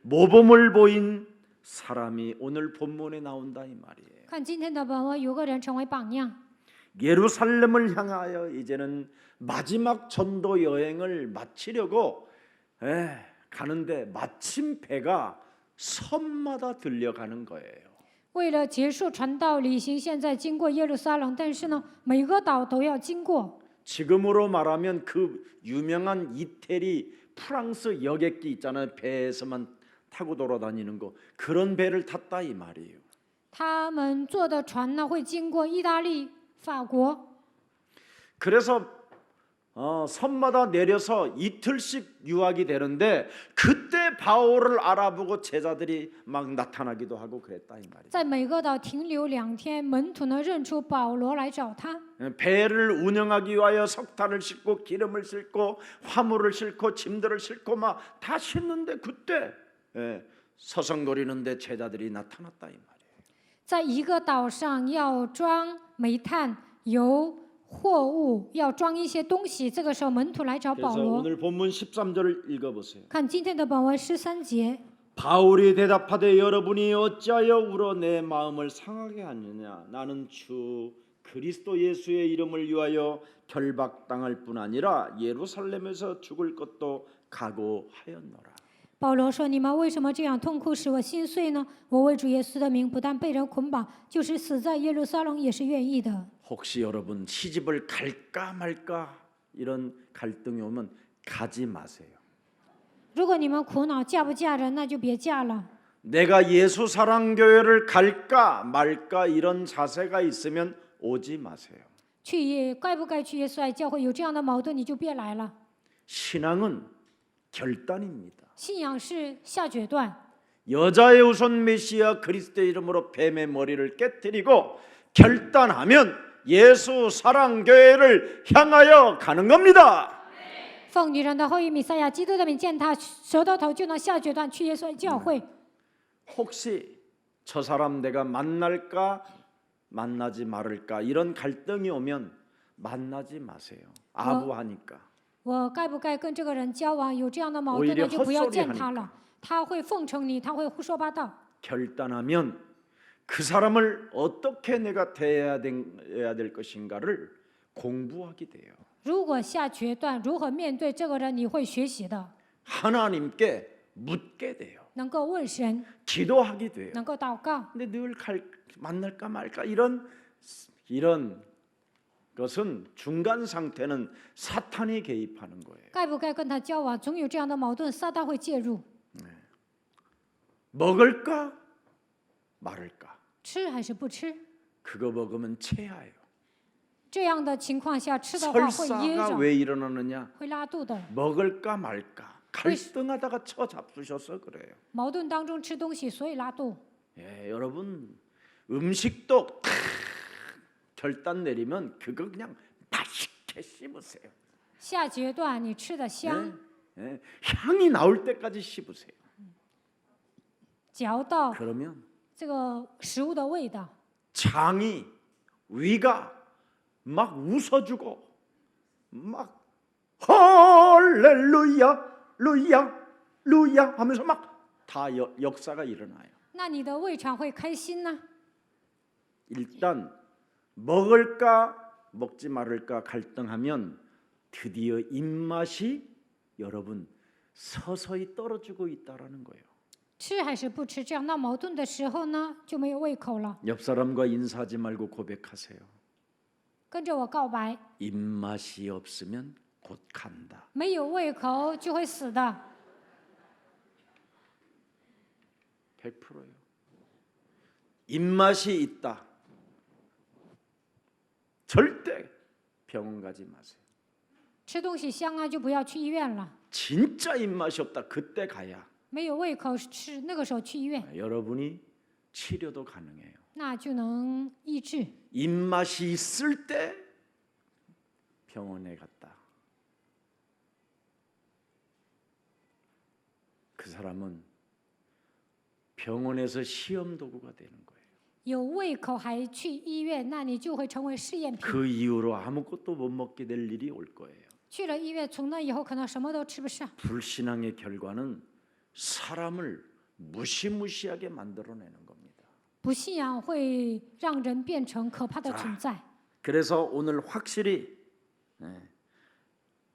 모범을 보인 사람이 오늘 본문에 나온다 이 말이에요. 看今天的本文，有个人成为榜样。 예루살렘을 향하여 이제는 마지막 전도 여행을 마치려고 가는데 마침 배가 섬마다 들려가는 거예요. 为了结束传道旅行，现在经过耶路撒冷，但是呢，每个岛都要经过。 지금으로 말하면 그 유명한 이태리 프랑스 여객기 있잖아요. 배에서만 타고 돌아다니는 거 그런 배를 탔다 이 말이에요. 他们坐的船呢，会经过意大利、法国。 그래서 섬마다 내려서 이틀씩 유학이 되는데 그때 바울을 알아보고 제자들이 막 나타나기도 하고 그랬다 이 말이에요. 在每个岛停留2天，门徒呢认出保罗来找他。 배를 운영하기 위하여 석탄을 싣고 기름을 싣고 화물을 싣고 짐들을 싣고 막 다 싣는데 그때 서성거리는데 제자들이 나타났다 이 말이에요. 在一个岛上要装煤炭、油、货物，要装一些东西。这个时候门徒来找保 그래서 罗。 오늘 본문 13절을 읽어보세요. 看今天的本文13节。 바울이 대답하되 여러분이 어찌하여 울어 내 마음을 상하게 하느냐 나는 주 그리스도 예수의 이름을 위하여 결박당할 뿐 아니라 예루살렘에서 죽을 것도 각오하였노라. 保罗说：“你们为什么这样痛苦，使我心碎呢？我为主耶稣的名，不但被人捆绑，就是死在耶路撒冷也是愿意的。 혹시 여러분 시집을 갈까 말까 이런 갈등이 오면 가지 마세요. 如果你们苦恼嫁不嫁人，那就别嫁了。 내가 예수 사랑교회를 갈까 말까 이런 자세가 있으면 오지 마세요. 该不该去耶稣爱教会有这样的矛盾，你就别来了。 신앙은 결단입니다. 信仰是下决断。 여자의 우선 메시아 그리스도의 이름으로 뱀의 머리를 깨뜨리고 결단하면 예수 사랑교회를 향하여 가는 겁니다. 奉女人的后裔弥赛亚基督的名践踏舌头头，就能下决断去耶稣爱教会。 혹시 저 사람 내가 만날까 만나지 말을까 이런 갈등이 오면 만나지 마세요. 아부하니까. 我该不该跟这个人交往？有这样的矛盾 오히려 呢，就不要见 헛소리하니까 他了。他会奉承你，他会胡说八道。 결단하면 그 사람을 어떻게 내가 대해야 될 것인가를 공부하게 돼요. 如果下决断如何面对这个人，你会学习的， 하나님께 묻게 돼요. 能够问神， 기도하게 돼요. 能够祷告。 근데 늘 만날까 말까 이런 것은 중간 상태는 사탄이 개입하는 거예요. 该不该跟他交往？总有这样的矛盾，撒旦会介入。 먹을까 말을까? 吃还是不吃？ 그거 먹으면 체하요. 这样的情况下，吃的话会噎 설사가 着， 왜 일어나느냐? 会拉肚的。 먹을까 말까 갈등하다가 처 잡수셔서 그래요. 矛盾当中吃东西，所以拉肚。 예, 여러분 음식도 결단 내리면 그거 그냥 맛있게 씹으세요. 下决断，你吃的香， 예, 향이 나올 때까지 씹으세요. 嚼到 그러면 这个食物的味道， 장이 위가 막 웃어주고 막 할렐루야 루야 루야 하면서 막 다 역사가 일어나요. 那你的胃肠会开心呢？ 일단 먹을까 먹지 말을까 갈등하면 드디어 입맛이 여러분 서서히 떨어지고 있다라는 거예요. 吃还是不吃？这样闹矛盾的时候呢，就没有胃口了。 옆 사람과 인사하지 말고 고백하세요. 跟着我告白， 입맛이 없으면 곧 간다. 没有胃口就会死的， 100%예요. 입맛이 있다. 절대 병원 가지 마세요. 吃东西香啊，就不要去医院了。 진짜 입맛이 없다. 그때 가야 没有胃口吃，那个时候去医院， 여러분이 치료도 가능해요. 那就能医治。 입맛이 있을 때 병원에 갔다. 그 사람은 병원에서 시험 도구가 되는 거예요. 有胃口还去医院，那你就会成为试验品。 그 이후로 아무것도 못 먹게 될 일이 올 거예요. 去了医院，从那以后可能什么都吃不上。 불신앙의 결과는 사람을 무시무시하게 만들어내는 겁니다. 不信仰会让人变成可怕的存在。 그래서 오늘 확실히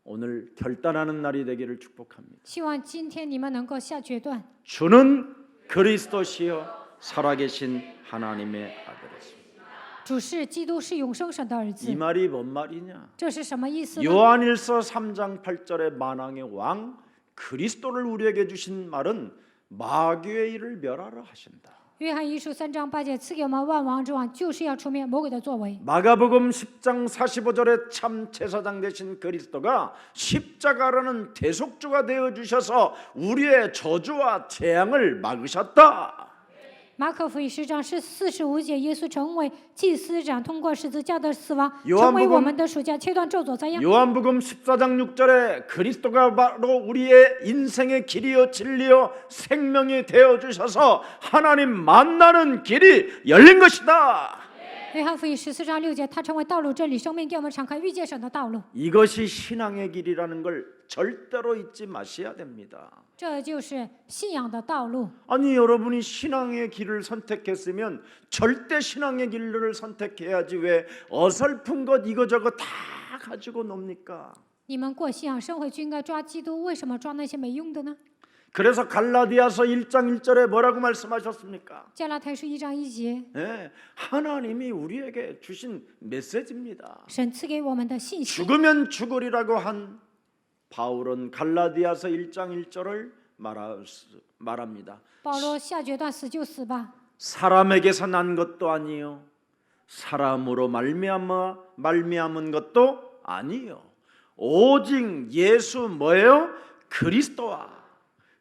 오늘 결단하는 날이 되기를 축복합니다. 希望今天你们能够下决断。 주는 그리스도시요 살아계신 하나님의 아들이십니다. 主是基督，是永生神的儿 이 子。 말이 뭔 말이냐? 这是什么意思呢？ 요한일서 3장 8절의 만왕의 왕 그리스도를 우리에게 주신 말은 마귀의 일을 멸하라 하신다. 约翰一书3章8节赐给我们万王之王，就是要除灭魔鬼的作为。 마가복음 10장 45절에 참 제사장 되신 그리스도가 십자가라는 대속주가 되어 주셔서 우리의 저주와 재앙을 막으셨다. 马可福音10章是45节，耶稣成为祭司长，通过十字架的死亡， 요한복음 成为我们的暑假，切断咒诅灾殃。 요한복음 14장 6절에 그리스도가 바로 우리의 인생의 길이요 진리요 생명이 되어 주셔서 하나님 만나는 길이 열린 것이다. 约翰福音14章6节，他成为道路、真理、生命，给我们敞开遇见神的道路。 이것이 신앙의 길이라는 걸 절대로 잊지 마셔야 됩니다. 这就是信仰的道路。 아니 여러분이 신앙의 길을 선택했으면 절대 신앙의 길을 선택해야지 왜 어설픈 것 이거저거 다 가지고 놉니까? 你们过信仰生活就应该抓基督，为什么抓那些没用的呢？ 그래서 갈라디아서 1장 1절에 뭐라고 말씀하셨습니까? 加拉太书1章1节， 네, 하나님이 우리에게 주신 메시지입니다. 神赐给我们的信息。 죽으면 죽으리라고 한 바울은 갈라디아서 1장 1절을 말합니다. 保罗下决断，死就死吧。 사람에게서 난 것도 아니요 사람으로 말미암은 것도 아니요 오직 예수 뭐예요? 그리스도와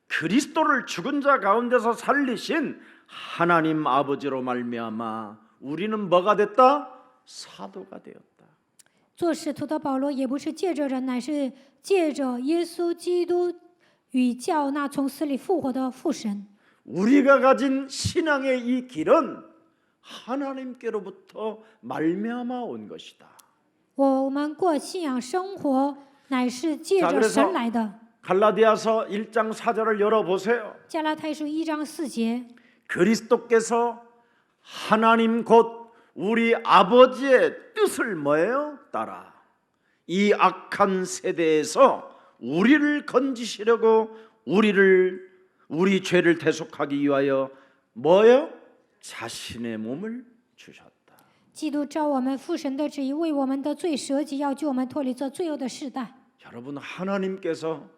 그리스도를 죽은 자 가운데서 살리신 하나님 아버지로 말미암아 우리는 뭐가 됐다? 사도가 되었다. 做使徒的保罗也不是借着人，乃是借着耶稣基督与叫那从死里复活的父神。 우리가 가진 신앙의 이 길은 하나님께로부터 말미암아 온 것이다. 我们过信仰生活乃是借着神来的。 갈라디아서 1장 4절을 열어보세요. 加拉太书1章4节， 그리스도께서 하나님 곧 우리 아버지의 뜻을 뭐예요? 따라 이 악한 세대에서 우리를 건지시려고 우리 죄를 대속하기 위하여 뭐예요? 자신의 몸을 주셨다. 基督照我们父神的旨意，为我们的罪舍己，要救我们脱离这罪恶的世代。 여러분, 하나님께서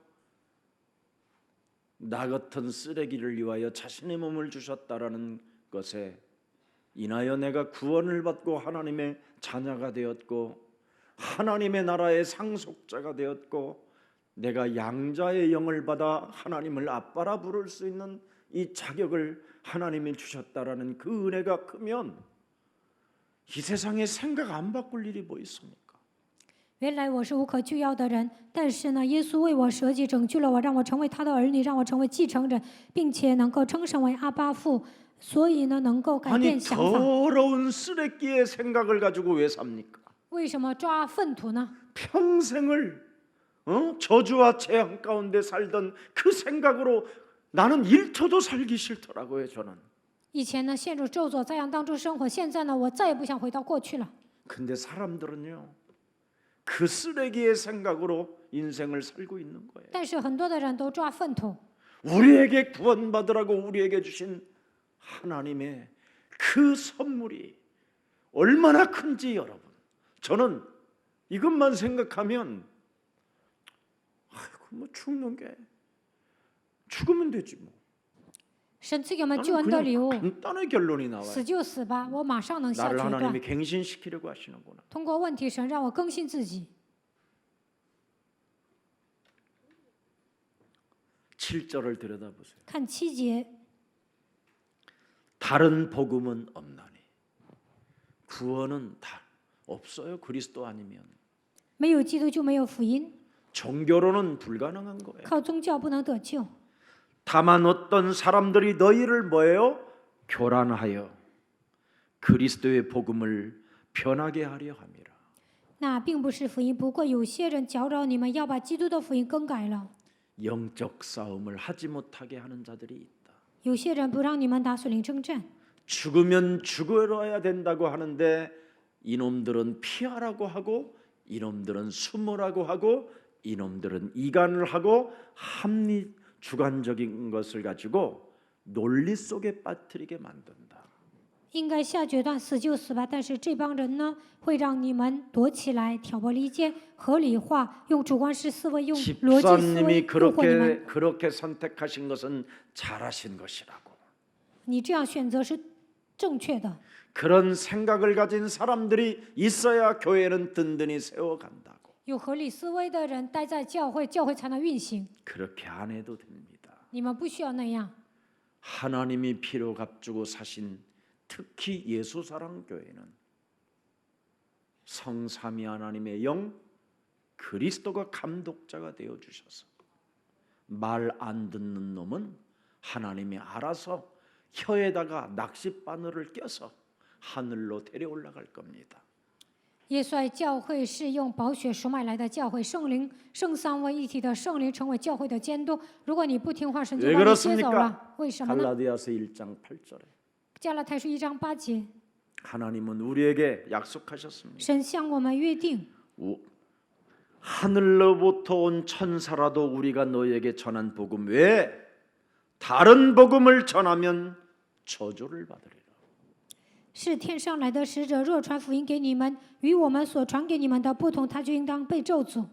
나 같은 쓰레기를 위하여 자신의 몸을 주셨다라는 것에 인하여 내가 구원을 받고 하나님의 자녀가 되었고 하나님의 나라의 상속자가 되었고 내가 양자의 영을 받아 하나님을 아빠라 부를 수 있는 이 자격을 하나님이 주셨다라는 그 은혜가 크면 이 세상에 생각 안 바꿀 일이 뭐 있습니까? 原来我是无可救药的人，但是呢，耶稣为我舍己，拯救了我，让我成为他的儿女，让我成为继承人，并且能够称神为阿爸父，所以呢，能够改 아니 变想法。 더러운 쓰레기의 생각을 가지고 왜 삽니까? 为什么抓粪土呢？ 평생을 저주와 재앙 가운데 살던 그 생각으로 나는 1초도 살기 싫더라고요. 저는. 以前呢，陷入咒诅灾殃当中生活，现在呢，我再也不想回到过去了。 근데 사람들은요, 그 쓰레기의 생각으로 인생을 살고 있는 거예요. 但是很多的人都抓粪土， 우리에게 구원받으라고 우리에게 주신 하나님의 그 선물이 얼마나 큰지 여러분, 저는 이것만 생각하면 아이고 뭐 죽으면 되지 뭐. 神赐给我们救 나는 恩的礼 그냥 物， 간단한 결론이 나와요. 死就死吧，我马上能下 나를 决断。 하나님이 갱신시키려고 하시는구나. 通过问题，神让我更新自己。 7절을 들여다보세요. 看7节， 다른 복음은 없나니. 구원은 다 없어요. 그리스도 아니면. 没有基督就没有福音， 종교로는 불가능한 거예요. 靠宗教不能得救。 다만 어떤 사람들이 너희를 뭐예요? 교란하여 그리스도의 복음을 변하게 하려 함이라. 那并不是福音，不过有些人搅扰你们，要把基督的福音更改了。 영적 싸움을 하지 못하게 하는 자들이 있다. 有些人不让你们打属灵征战， 죽으면 죽어야 된다고 하는데 이놈들은 피하라고 하고 이놈들은 숨으라고 하고 이놈들은 이간을 하고 주관적인 것을 가지고 논리 속에 빠뜨리게 만든다. 应该下决断，死就死吧。但是这帮人呢，会让你们躲起来，挑拨离间，合理化，用主观式思维，用逻辑思维 집사님이 诱惑你们。 그렇게 선택하신 것은 잘하신 것이라고. 你这样选择是正确的。 그런 생각을 가진 사람들이 있어야 교회는 든든히 세워간다고. 有合理思维的人待在教会，教会才能运行。 그렇게 안 해도 됩니다. 你们不需要那样。 하나님이 피로 값주고 사신 특히 예수사랑교회는 성삼위 하나님의 영 그리스도가 감독자가 되어 주셔서 말 안 듣는 놈은 하나님이 알아서 혀에다가 낚싯바늘을 껴서 하늘로 데려 올라갈 겁니다. 耶稣爱教会是用宝血赎买来的教会，圣三位一体的圣灵成为教会的监督。如果你不听话，神就 왜 把你接走 그렇습니까? 了。为什么呢？ 갈라디아서 1장 8절에 加拉太书1章8节， 하나님은 우리에게 약속하셨습니다. 神向我们约定， 하늘로부터 온 천사라도 우리가 너에게 전한 복음 외에 다른 복음을 전하면 저주를 받으리라. 是天上来的使者，若传福音给你们，与我们所传给你们的不同，他就应当被咒诅。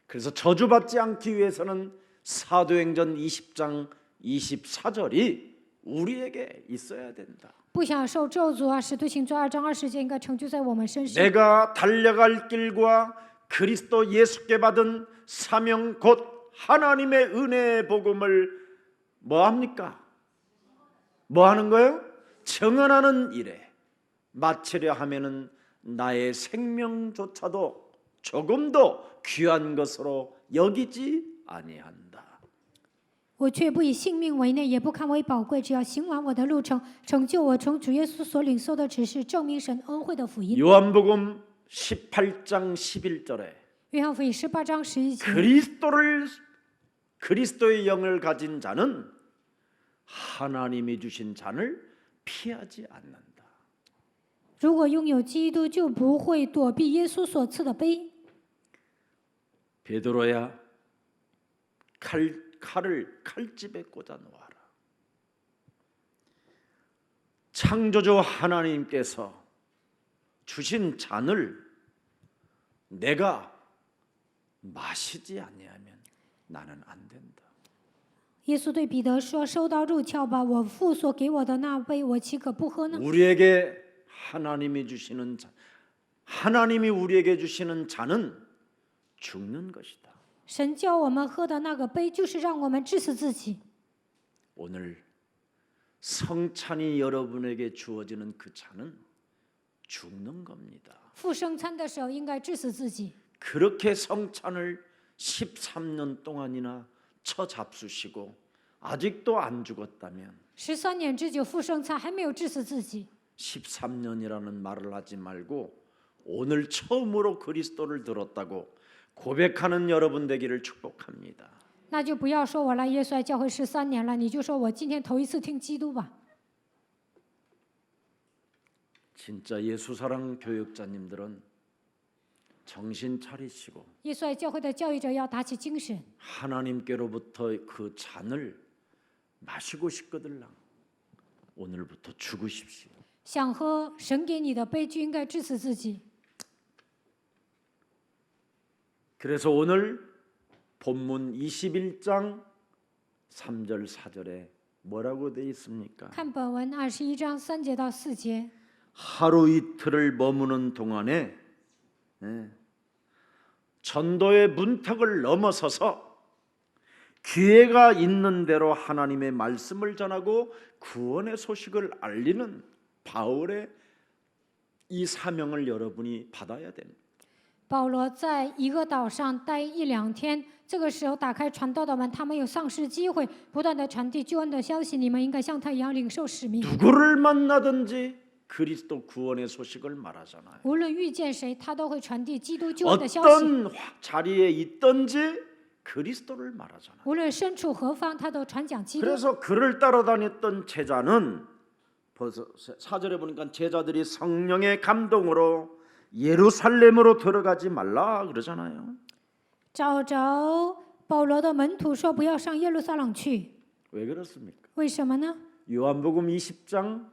그래서 저주받지 않기 위해서는 사도행전 20장 24절이 우리에게 있어야 된다. 不想受咒诅啊，使徒行传2章20节应该成就在我们身上。 내가 달려갈 길과 그리스도 예수께 받은 사명 곧 하나님의 은혜의 복음을 뭐 합니까? 뭐 하는 거예요? 증언하는 일에 마치려 하면은 나의 생명조차도 조금도 귀한 것으로 여기지 아니한다. 我却不以性命为内，也不看为宝贵，只要行完我的路程，成就我从主耶稣所领受的指示，证明神恩惠的福音。 요한복음 18장 11절에 约翰福音18章11节， 그리스도의 영을 가진 자는 하나님이 주신 잔을 피하지 않는다. 如果拥有基督，就不会躲避耶稣所赐的杯。 베드로야, 칼을 칼집에 꽂아 놓아라. 창조주 하나님께서 주신 잔을 내가 마시지 아니하면 나는 안 된다. 耶稣对彼得说：“收到入鞘吧，我父所给我的那杯，我岂可不喝呢？” 우리에게 하나님이 주시는 잔, 하나님이 우리에게 주시는 잔은 죽는 것이다. 神教我们喝的那个杯，就是让我们致死自己。 오늘 성찬이 여러분에게 주어지는 그 잔은 죽는 겁니다. 付圣餐的时候，应该致死自己。 그렇게 성찬을 13년 동안이나 처잡수시고 아직도 안 죽었다면 13年之久付圣餐还没有致死自己， 13년이라는 말을 하지 말고 오늘 처음으로 그리스도를 들었다고 고백하는 여러분 되기를 축복합니다. 那就不要说我来耶稣爱教会13年了，你就说我今天头一次听基督吧。 진짜 예수사랑 교육자님들은 정신 차리시고 耶稣爱教会的教育者要打起精神， 하나님께로부터 그 잔을 마시고 싶거들랑 오늘부터 죽으십시오. 想喝神给你的杯，就应该致死自己。 그래서 오늘 본문 21장 3절 4절에 뭐라고 되어 있습니까? 看本文21章3节到4节， 하루 이틀을 머무는 동안에 전도의 문턱을 넘어서서 기회가 있는 대로 하나님의 말씀을 전하고 구원의 소식을 알리는 바울의 이 사명을 여러분이 받아야 됩니다. 保罗在一个岛上待1、2天，这个时候打开传道的门，他们有丧失机会，不断的传递救恩的消息。你们应该像他一样领受使命。 누구를 만나든지 그리스도 구원의 소식을 말하잖아요. 无论遇见谁，他都会传递基督救恩的消息。 어떤 자리에 있든지 그리스도를 말하잖아요. 无论身处何方，他都传讲基督。 그래서 그를 따라다녔던 제자는 벌써 4절에 보니까 제자들이 성령의 감동으로 예루살렘으로 들어가지 말라 그러잖아요. 找着保罗的门徒说：“不要上耶路撒冷去。 왜 그렇습니까? 为什么呢？ 요한복음 20장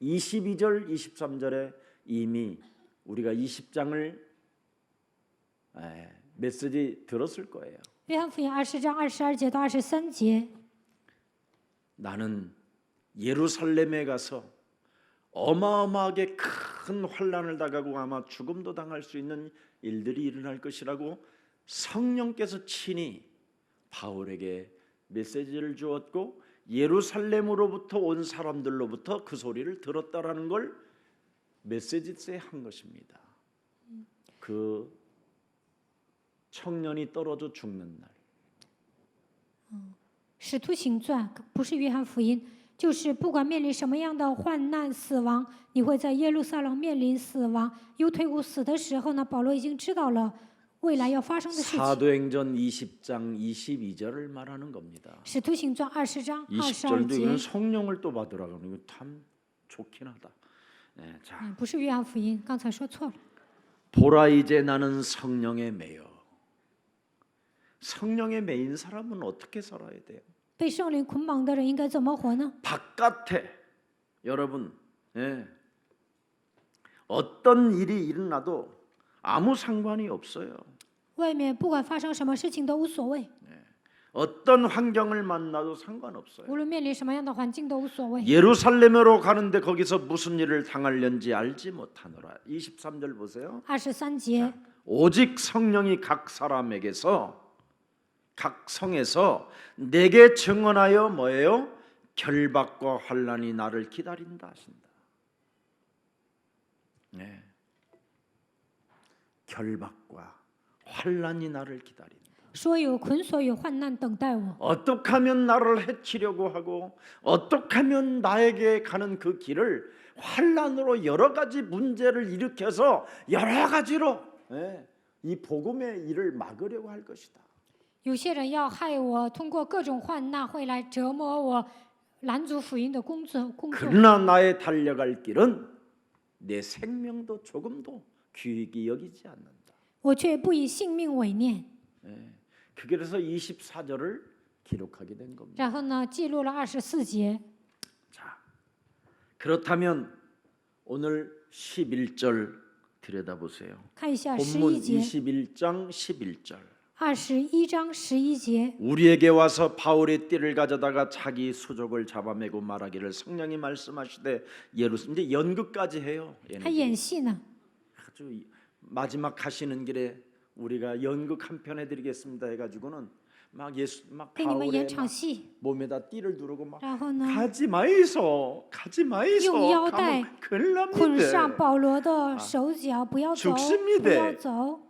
22절 23절에 이미 우리가 20장을 메시지 들었을 거예요. 约翰福音20章22节到23节， 나는 예루살렘에 가서 어마어마하게 큰 환난을 당하고 아마 죽음도 당할 수 있는 일들이 일어날 것이라고 성령께서 친히 바울에게 메시지를 주었고 예루살렘으로부터 온 사람들로부터 그 소리를 들었다라는 걸 메시지에 한 것입니다. 그 청년이 떨어져 죽는 날. 使徒行传不是约翰福音，就是不管面临什么样的患难、死亡，你会在耶路撒冷面临死亡。犹推古死的时候呢，保罗已经知道了未来要发生的事情。 사도행전 20장 22절을 말하는 겁니다. 使徒行传20章22 20절도 이건 节， 성령을 또 받으라고 하는 거 참 좋긴 하다. 네, 자, 不是约翰福音，刚才说错了。 보라 이제 나는 성령에 매여. 성령에 매인 사람은 어떻게 살아야 돼요? 被圣灵捆绑的人应该怎么活呢？ 바깥에 여러분 어떤 일이 일어나도 아무 상관이 없어요. 外面不管发生什么事情都无所谓， 어떤 환경을 만나도 상관없어요. 无论面临什么样的环境都无所谓。 예루살렘으로 가는데 거기서 무슨 일을 당할는지 알지 못하노라. 23절 보세요. 23节， 오직 성령이 각 사람에게서 각 성에서 내게 증언하여 뭐예요? 결박과 환난이 나를 기다린다 하신다. 결박과 환난이 나를 기다린다. 说有捆锁有患难等待我。 어떻게 하면 나를 해치려고 하고 어떻게 하면 나에게 가는 그 길을 환난으로 여러 가지 문제를 일으켜서 여러 가지로 이 복음의 일을 막으려고 할 것이다. 有些人要害我，通过各种患难会来折磨我，拦阻福音的工作。 그러나 나의 달려갈 길은 내 생명도 조금도 귀히 여기지 않는다. 我却不以性命为念。 그래서 24절을 기록하게 된 겁니다. 然后呢，记录了24节。 자, 그렇다면 오늘 11절 들여다보세요. 看一下 본문 11节， 21장 11절. 21章11节。 우리에게 와서 바울의 띠를 가져다가 자기 수족을 잡아매고 말하기를 성령이 말씀하시되 예루살렘 이제 연극까지 해요. 还演戏呢。 아주 마지막 가시는 길에 우리가 연극 한 편 해드리겠습니다 해가지고는 막给你们 바울의 演场戏， 몸에다 띠를 두르고 막 然后呢， 가지 마이소 가지 마이소 用腰带 가면 큰일 捆上 납니다. 保罗的手脚，不要走， 죽습니다 不要走。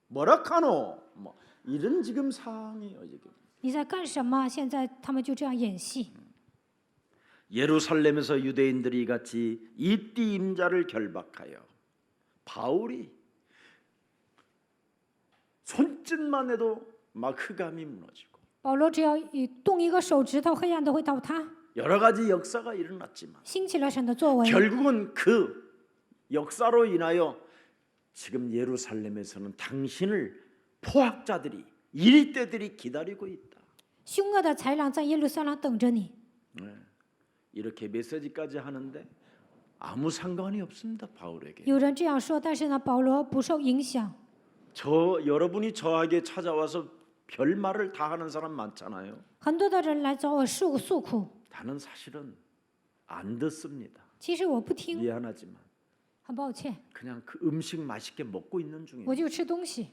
뭐라카노 뭐 이런 지금 상황이에요 지금. 你在干什么？现在他们就这样演戏。 예루살렘에서 유대인들이 같이 이 띠 임자를 결박하여 바울이 손짓만 해도 막 흑암이 무너지고 保罗只要一动一个手指头，黑暗都会倒塌。 여러 가지 역사가 일어났지만 兴起了神的作为， 결국은 그 역사로 인하여 지금 예루살렘에서는 당신을 포악자들이 이리떼들이 기다리고 있다. 凶恶的豺狼在耶路撒冷等着你。 이렇게 메시지까지 하는데 아무 상관이 없습니다. 바울에게. 有人这样说，但是呢，保罗不受影响。 여러분이 저에게 찾아와서 별 말을 다 하는 사람 많잖아요. 很多的人来找我诉苦， 나는 사실은 안 듣습니다. 其实我不听， 미안하지만 很抱歉， 그냥 그 음식 맛있게 먹고 있는 我 중이에요. 就吃东西。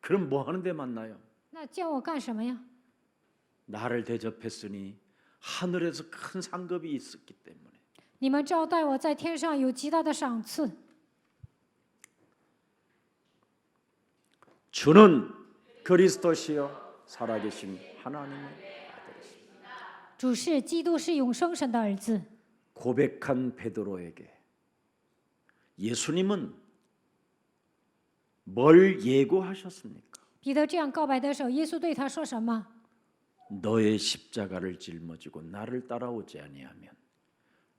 그럼 뭐 하는데 만나요? 那叫我干什么呀？ 나를 대접했으니 하늘에서 큰 상급이 있었기 때문에 你们招待我在天上有极大的赏赐。 주는 그리스도시요 살아계신 하나님의 아들이십니다. 主是基督，是永生神的儿子。 고백한 베드로에게 예수님은 뭘 예고하셨습니까? 彼得这样告白的时候，耶稣对他说什么？ 너의 십자가를 짊어지고 나를 따라오지 아니하면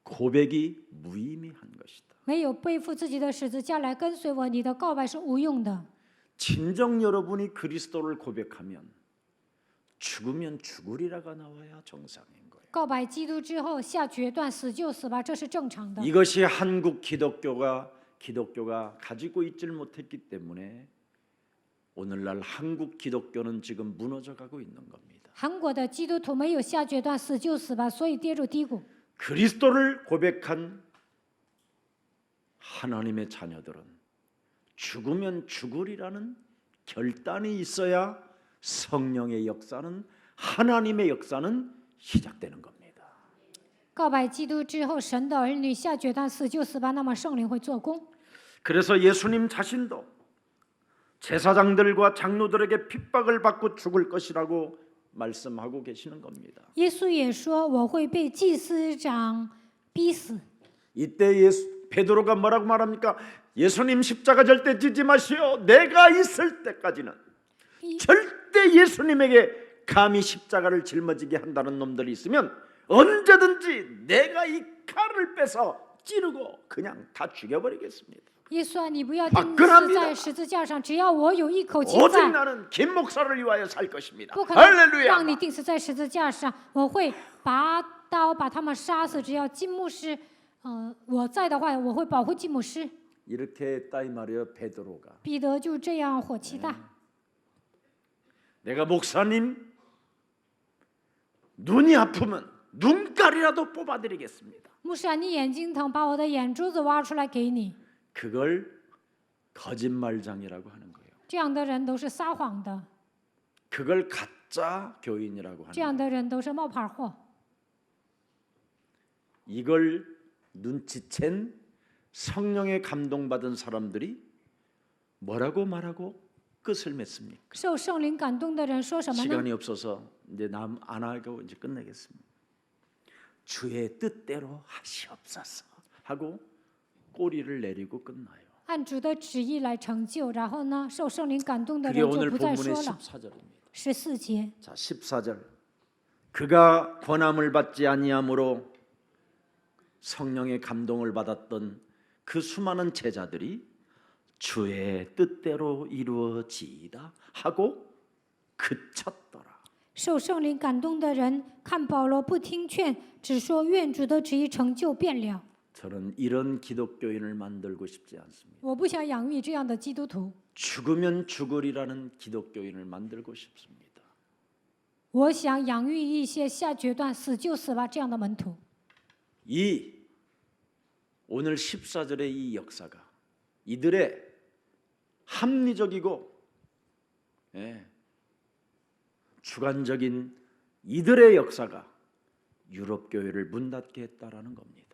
고백이 무의미한 것이다. 没有背负自己的十字架来跟随我，你的告白是无用的。 진정 여러분이 그리스도를 고백하면 죽으면 죽으리라가 나와야 정상인 거예요. 告白基督之后下决断，死就死吧，这是正常的。 이것이 한국 기독교가 가지고 있질 못했기 때문에 오늘날 한국 기독교는 지금 무너져가고 있는 겁니다. 韩国的基督徒没有下决断，死就死吧，所以跌入低谷。 그리스도를 고백한 하나님의 자녀들은 죽으면 죽으리라는 결단이 있어야 성령의 역사는 하나님의 역사는 시작되는 겁니다. 告白基督之后，神的儿女下决断，死就死吧，那么圣灵会做工。 그래서 예수님 자신도 제사장들과 장로들에게 핍박을 받고 죽을 것이라고 말씀하고 계시는 겁니다. 耶稣也说：“我会被祭司长逼死。” 이때 베드로가 뭐라고 말합니까? 예수님 십자가 절대 지지 마시오. 내가 있을 때까지는 절대 예수님에게 감히 십자가를 짊어지게 한다는 놈들이 있으면 언제든지 내가 이 칼을 빼서 찌르고 그냥 다 죽여버리겠습니다. 耶稣啊，你不要钉死在十字架上，只要我有一口气 오직 在， 나는 김 목사를 위하여 살 것입니다. 不可能 할렐루야. 让你钉死在十字架上。我会拔刀把他们杀死，只要金牧师，我在的话，我会保护金牧师。 이렇게 했다 이 말이에요. 베드로가. 彼得就这样火气大。 내가 목사님 눈이 아프면 눈깔이라도 뽑아드리겠습니다. 牧师啊，你眼睛疼，把我的眼珠子挖出来给你。 그걸 거짓말장이라고 하는 거예요. 这样的人都是撒谎的， 그걸 가짜 교인이라고 这 하는 样 거예요. 的人都是冒牌货。 이걸 ， 걸 눈치챈 성령의 감동받은 사람들이 뭐라고 말하고 끝을 맺습니까? 受圣灵感动的人说什么呢？ 시간이 없어서 이제 남 안 하고 이제 끝내겠습니다. 주의 뜻대로 하시옵소서 하고 꼬리를 내리고 끝나요. 按主的旨意来成就，然后呢，受圣灵感动的 그게 人就 오늘 不再 본문의 说了。 14절입니다. 14节， 자, 14절. 그가 권함을 받지 아니함으로 성령의 감동을 받았던 그 수많은 제자들이 주의 뜻대로 이루어지이다 하고 그쳤더라. 受圣灵感动的人看保罗不听劝，只说愿主的旨意成就便了。 저는 이런 기독교인을 만들고 싶지 않습니다. 我不想养育这样的基督徒， 죽으면 죽으리라는 기독교인을 만들고 싶습니다. 我想养育一些下决断死就死吧这样的门徒。 이 오늘 14절의 이 역사가 이들의 합리적이고 주관적인 이들의 역사가 유럽 교회를 문 닫게 했다라는 겁니다.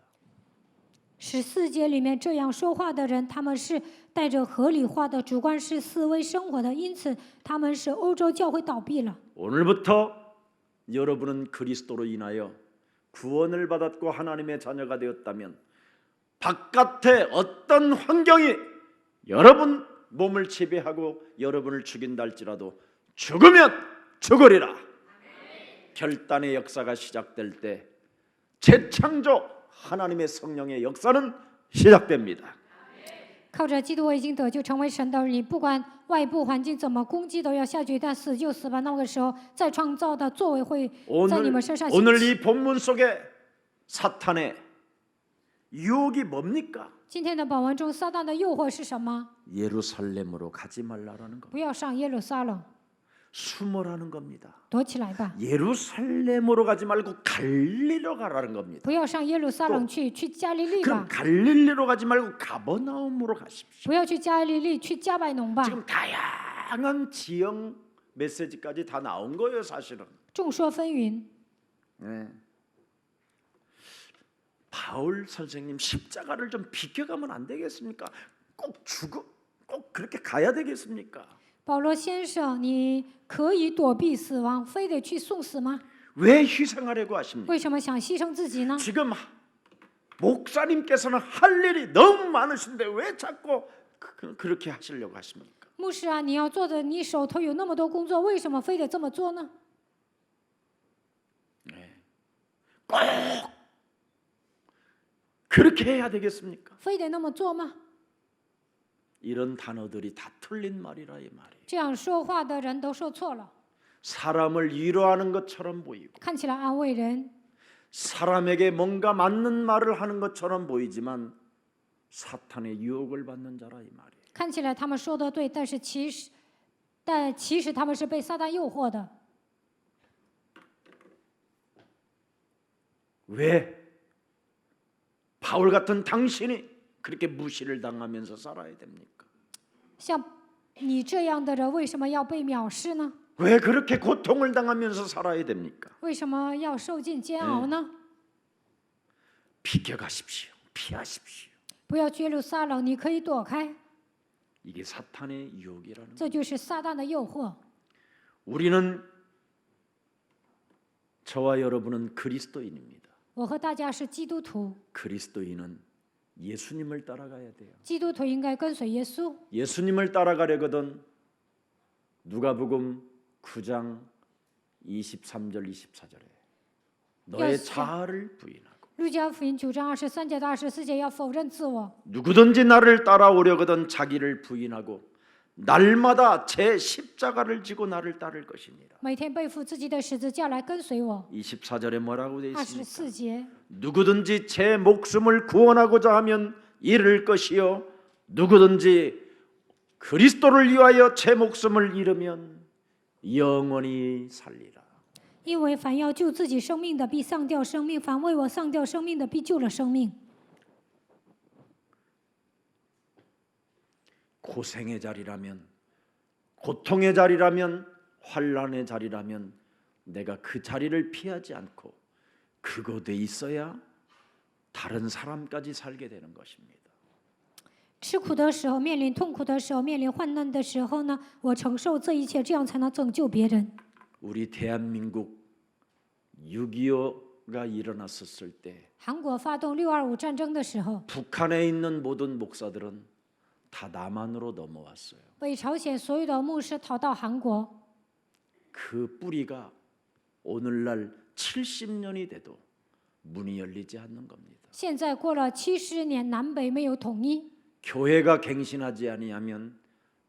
14节里面这样说话的人，他们是带着合理化的主观式思维生活的，因此他们使欧洲教会倒闭了。 오늘부터 여러분은 그리스도로 인하여 구원을 받았고 하나님의 자녀가 되었다면 바깥의 어떤 환경이 여러분 몸을 지배하고 여러분을 죽인다 할지라도 죽으면 죽으리라. 결단의 역사가 시작될 때 재창조 하나님의 성령의 역사는 시작됩니다. 靠着基督我已经得救，成为神的儿女，不管外部环境怎么攻击，都要下决断，死就死吧。那个时候，再创造的作为会在你们身上兴 오늘 起。 이 본문 속에 사탄의 유혹이 뭡니까? 今天的本文中，撒旦的诱惑是什么？ 예루살렘으로 가지 말라라는 겁니다. 不要上耶路撒冷， 숨어라는 겁니다. 躲起来吧。 예루살렘으로 가지 말고 갈릴리로 가라는 겁니다. 不要上耶路撒冷去加利利 그럼 吧。 갈릴리로 가지 말고 가버나움으로 가십시오. 不要去加利利，去加百农吧。 지금 다양한 지형 메시지까지 다 나온 거예요, 사실은. 众说纷纭。 네. 바울 선생님 십자가를 좀 비껴가면 안 되겠습니까? 꼭 그렇게 가야 되겠습니까? 保罗先生，你可以躲避死亡，非得去送死吗？ 왜 희생하려고 하십니까? 为什么想牺牲自己呢？ 지금 목사님께서는 할 일이 너무 많으신데 왜 자꾸 그렇게 하시려고 하십니까? 牧师啊，你要做的，你手头有那么多工作，为什么非得这么做呢？ 꼭 그렇게 해야 되겠습니까? 非得那么做吗？ 이런 단어들이 다 틀린 말이라 이 말이에요. 这样说话的人都说错了， 사람을 위로하는 것처럼 보이고 看起来安慰人， 사람에게 뭔가 맞는 말을 하는 것처럼 보이지만 사탄의 유혹을 받는 자라 이 말이에요. 看起来他们说的对，但其实他们是被撒旦诱惑的。 왜 바울 같은 당신이 그렇게 무시를 당하면서 살아야 됩니까? 像你这样的人，为什么要被藐视呢？ 왜 그렇게 고통을 당하면서 살아야 됩니까? 为什么要受尽煎熬呢？ 비켜가십시오. 피하십시오. 不要去耶路撒冷，你可以躲开， 이게 사탄의 유혹이라는 거예요. 这就是撒旦的诱惑。 우리는 저와 여러분은 그리스도인입니다. 我和大家是基督徒， 그리스도인은 예수님을 따라가야 돼요. 基督徒应该跟随耶稣。 예수님을 따라가려거든 누가복음 9장 23절 24절에 너의 자아를 부인하고 路加福音9章23节到24节要否认自我， 누구든지 나를 따라오려거든 자기를 부인하고 날마다 제 십자가를 지고 나를 따를 것이니라. 每天背负自己的十字架来跟随我。 24절에 뭐라고 되어 있습니까? 24节， 누구든지 제 목숨을 구원하고자 하면 잃을 것이요 누구든지 그리스도를 위하여 제 목숨을 잃으면 영원히 살리라. 因为凡要救自己生命的，必丧掉生命；凡为我丧掉生命的，必救了生命。 고생의 자리라면, 고통의 자리라면, 환난의 자리라면 내가 그 자리를 피하지 않고 그곳에 있어야 다른 사람까지 살게 되는 것입니다. 吃苦的时候，面临痛苦的时候，面临患难的时候呢，我承受这一切，这样才能拯救别人。 우리 대한민국 6.25가 일어났었을 때 韩国发动6.25战争的时候， 북한에 있는 모든 목사들은 다 남한으로 넘어왔어요. 北朝鲜所有的牧师逃到韩国， 그 뿌리가 오늘날 70년이 돼도 문이 열리지 않는 겁니다. 现在过了70年，南北没有统一。 교회가 갱신하지 아니하면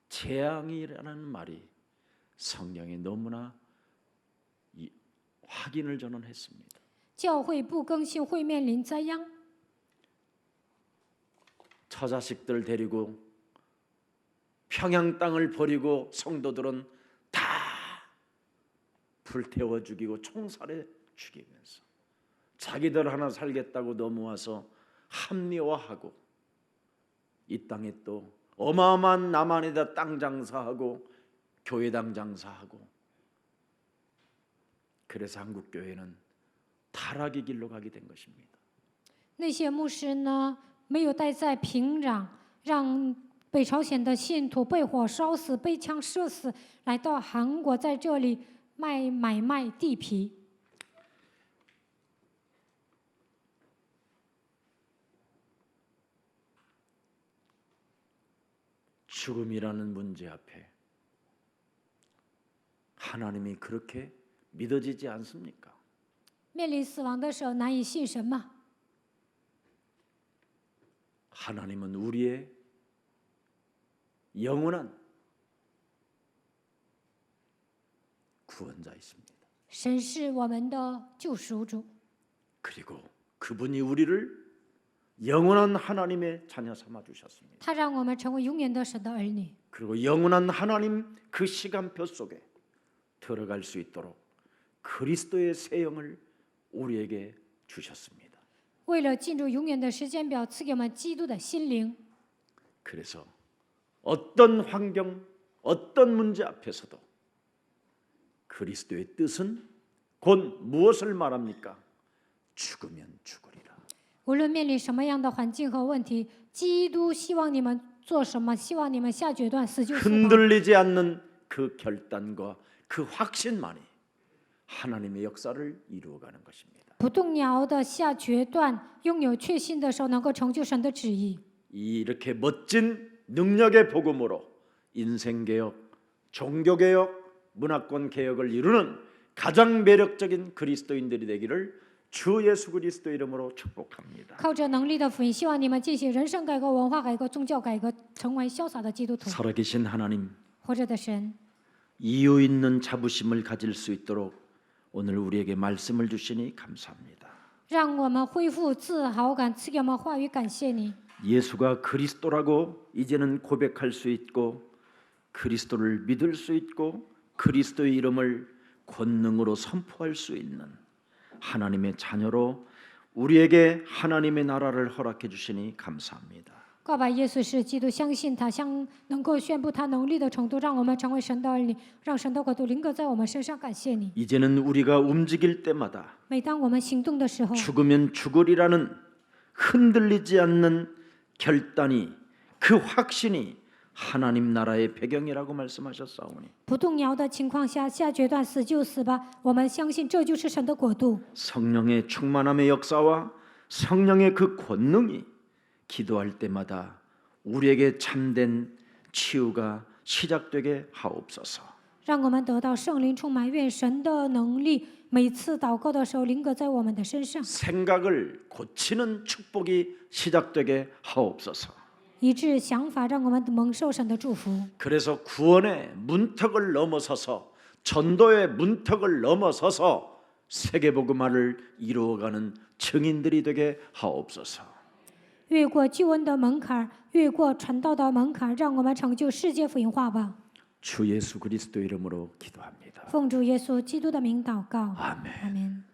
재앙이라는 말이 성경에 너무나 확인을 저는 했습니다. 教会不更新会面临灾殃。 처자식들 데리고 평양 땅을 버리고 성도들은 다 불태워 죽이고 총살해 죽이면서 자기들 하나 살겠다고 넘어와서 합리화하고 이 땅에 또 어마어마한 남한에다 땅 장사하고 교회당 장사하고 그래서 한국 교회는 타락의 길로 가게 된 것입니다. 那些牧师呢，没有待在平壤，让北朝鲜的信徒被火烧死、被枪射死，来到韩国，在这里买卖地皮。 죽음이라는 문제 앞에 하나님이 그렇게 믿어지지 않습니까? 面临死亡的时候，难以信神吗？ 하나님은 우리의 영원한 구원자이십니다. 神是我们的救赎主， 그리고 그분이 우리를 영원한 하나님의 자녀 삼아 주셨습니다. 他让我们成为永远的神的儿女。 그리고 영원한 하나님 그 시간표 속에 들어갈 수 있도록 그리스도의 새 영을 우리에게 주셨습니다. 为了进入永远的时间表，赐给我们基督的心灵。 그래서 어떤 환경, 어떤 문제 앞에서도 그리스도의 뜻은 곧 무엇을 말합니까? 죽으면 죽으리라. 无论面临什么样的环境和问题，基督希望你们做什么？希望你们下决断，死就死吧。 흔들리지 않는 그 결단과 그 확신만이 하나님의 역사를 이루어가는 것입니다. 不动摇的下决断，拥有确信的时候，能够成就神的旨意。 이렇게 멋진 능력의 복음으로 인생개혁, 종교개혁, 문화권 개혁을 이루는 가장 매력적인 그리스도인들이 되기를 주 예수 그리스도 이름으로 축복합니다. 靠着能力的福音，希望你们进行人生改革、文化改革、宗教改革，成为潇洒的基督徒。 살아계신 하나님, 活着的神， 이유 있는 자부심을 가질 수 있도록 오늘 우리에게 말씀을 주시니 감사합니다. 让我们恢复自豪感，赐给我们话语，感谢你。 예수가 그리스도라고 이제는 고백할 수 있고 그리스도를 믿을 수 있고 그리스도의 이름을 권능으로 선포할 수 있는 하나님의 자녀로 우리에게 하나님의 나라를 허락해 주시니 감사합니다. 告白耶稣是基督，相信他，能够宣布他能力的程度，让我们成为神的儿女，让神的国度临格在我们身上。感谢你。 이제는 우리가 움직일 때마다 每当我们行动的时候， 죽으면 죽으리라는 흔들리지 않는 결단이 그 확신이 하나님 나라의 배경이라고 말씀하셨사오니 不动摇的情况下下决断，死就死吧。我们相信这就是神的国度。 성령의 충만함의 역사와 성령의 그 권능이 기도할 때마다 우리에게 참된 치유가 시작되게 하옵소서. 让我们得到圣灵充满，愿神的能力每次祷告的时候临格在我们的身上， 생각을 고치는 축복이 시작되게 하옵소서. 以致想法让我们蒙受神的祝福。 그래서 구원의 문턱을 넘어서서 전도의 문턱을 넘어서서 세계복음화를 이루어가는 증인들이 되게 하옵소서. 越过救恩的门槛，越过传道的门槛，让我们成就世界福音化吧。 주 예수 그리스도 이름으로 기도합니다. 奉主耶稣基督的名祷告， 아멘. 阿门。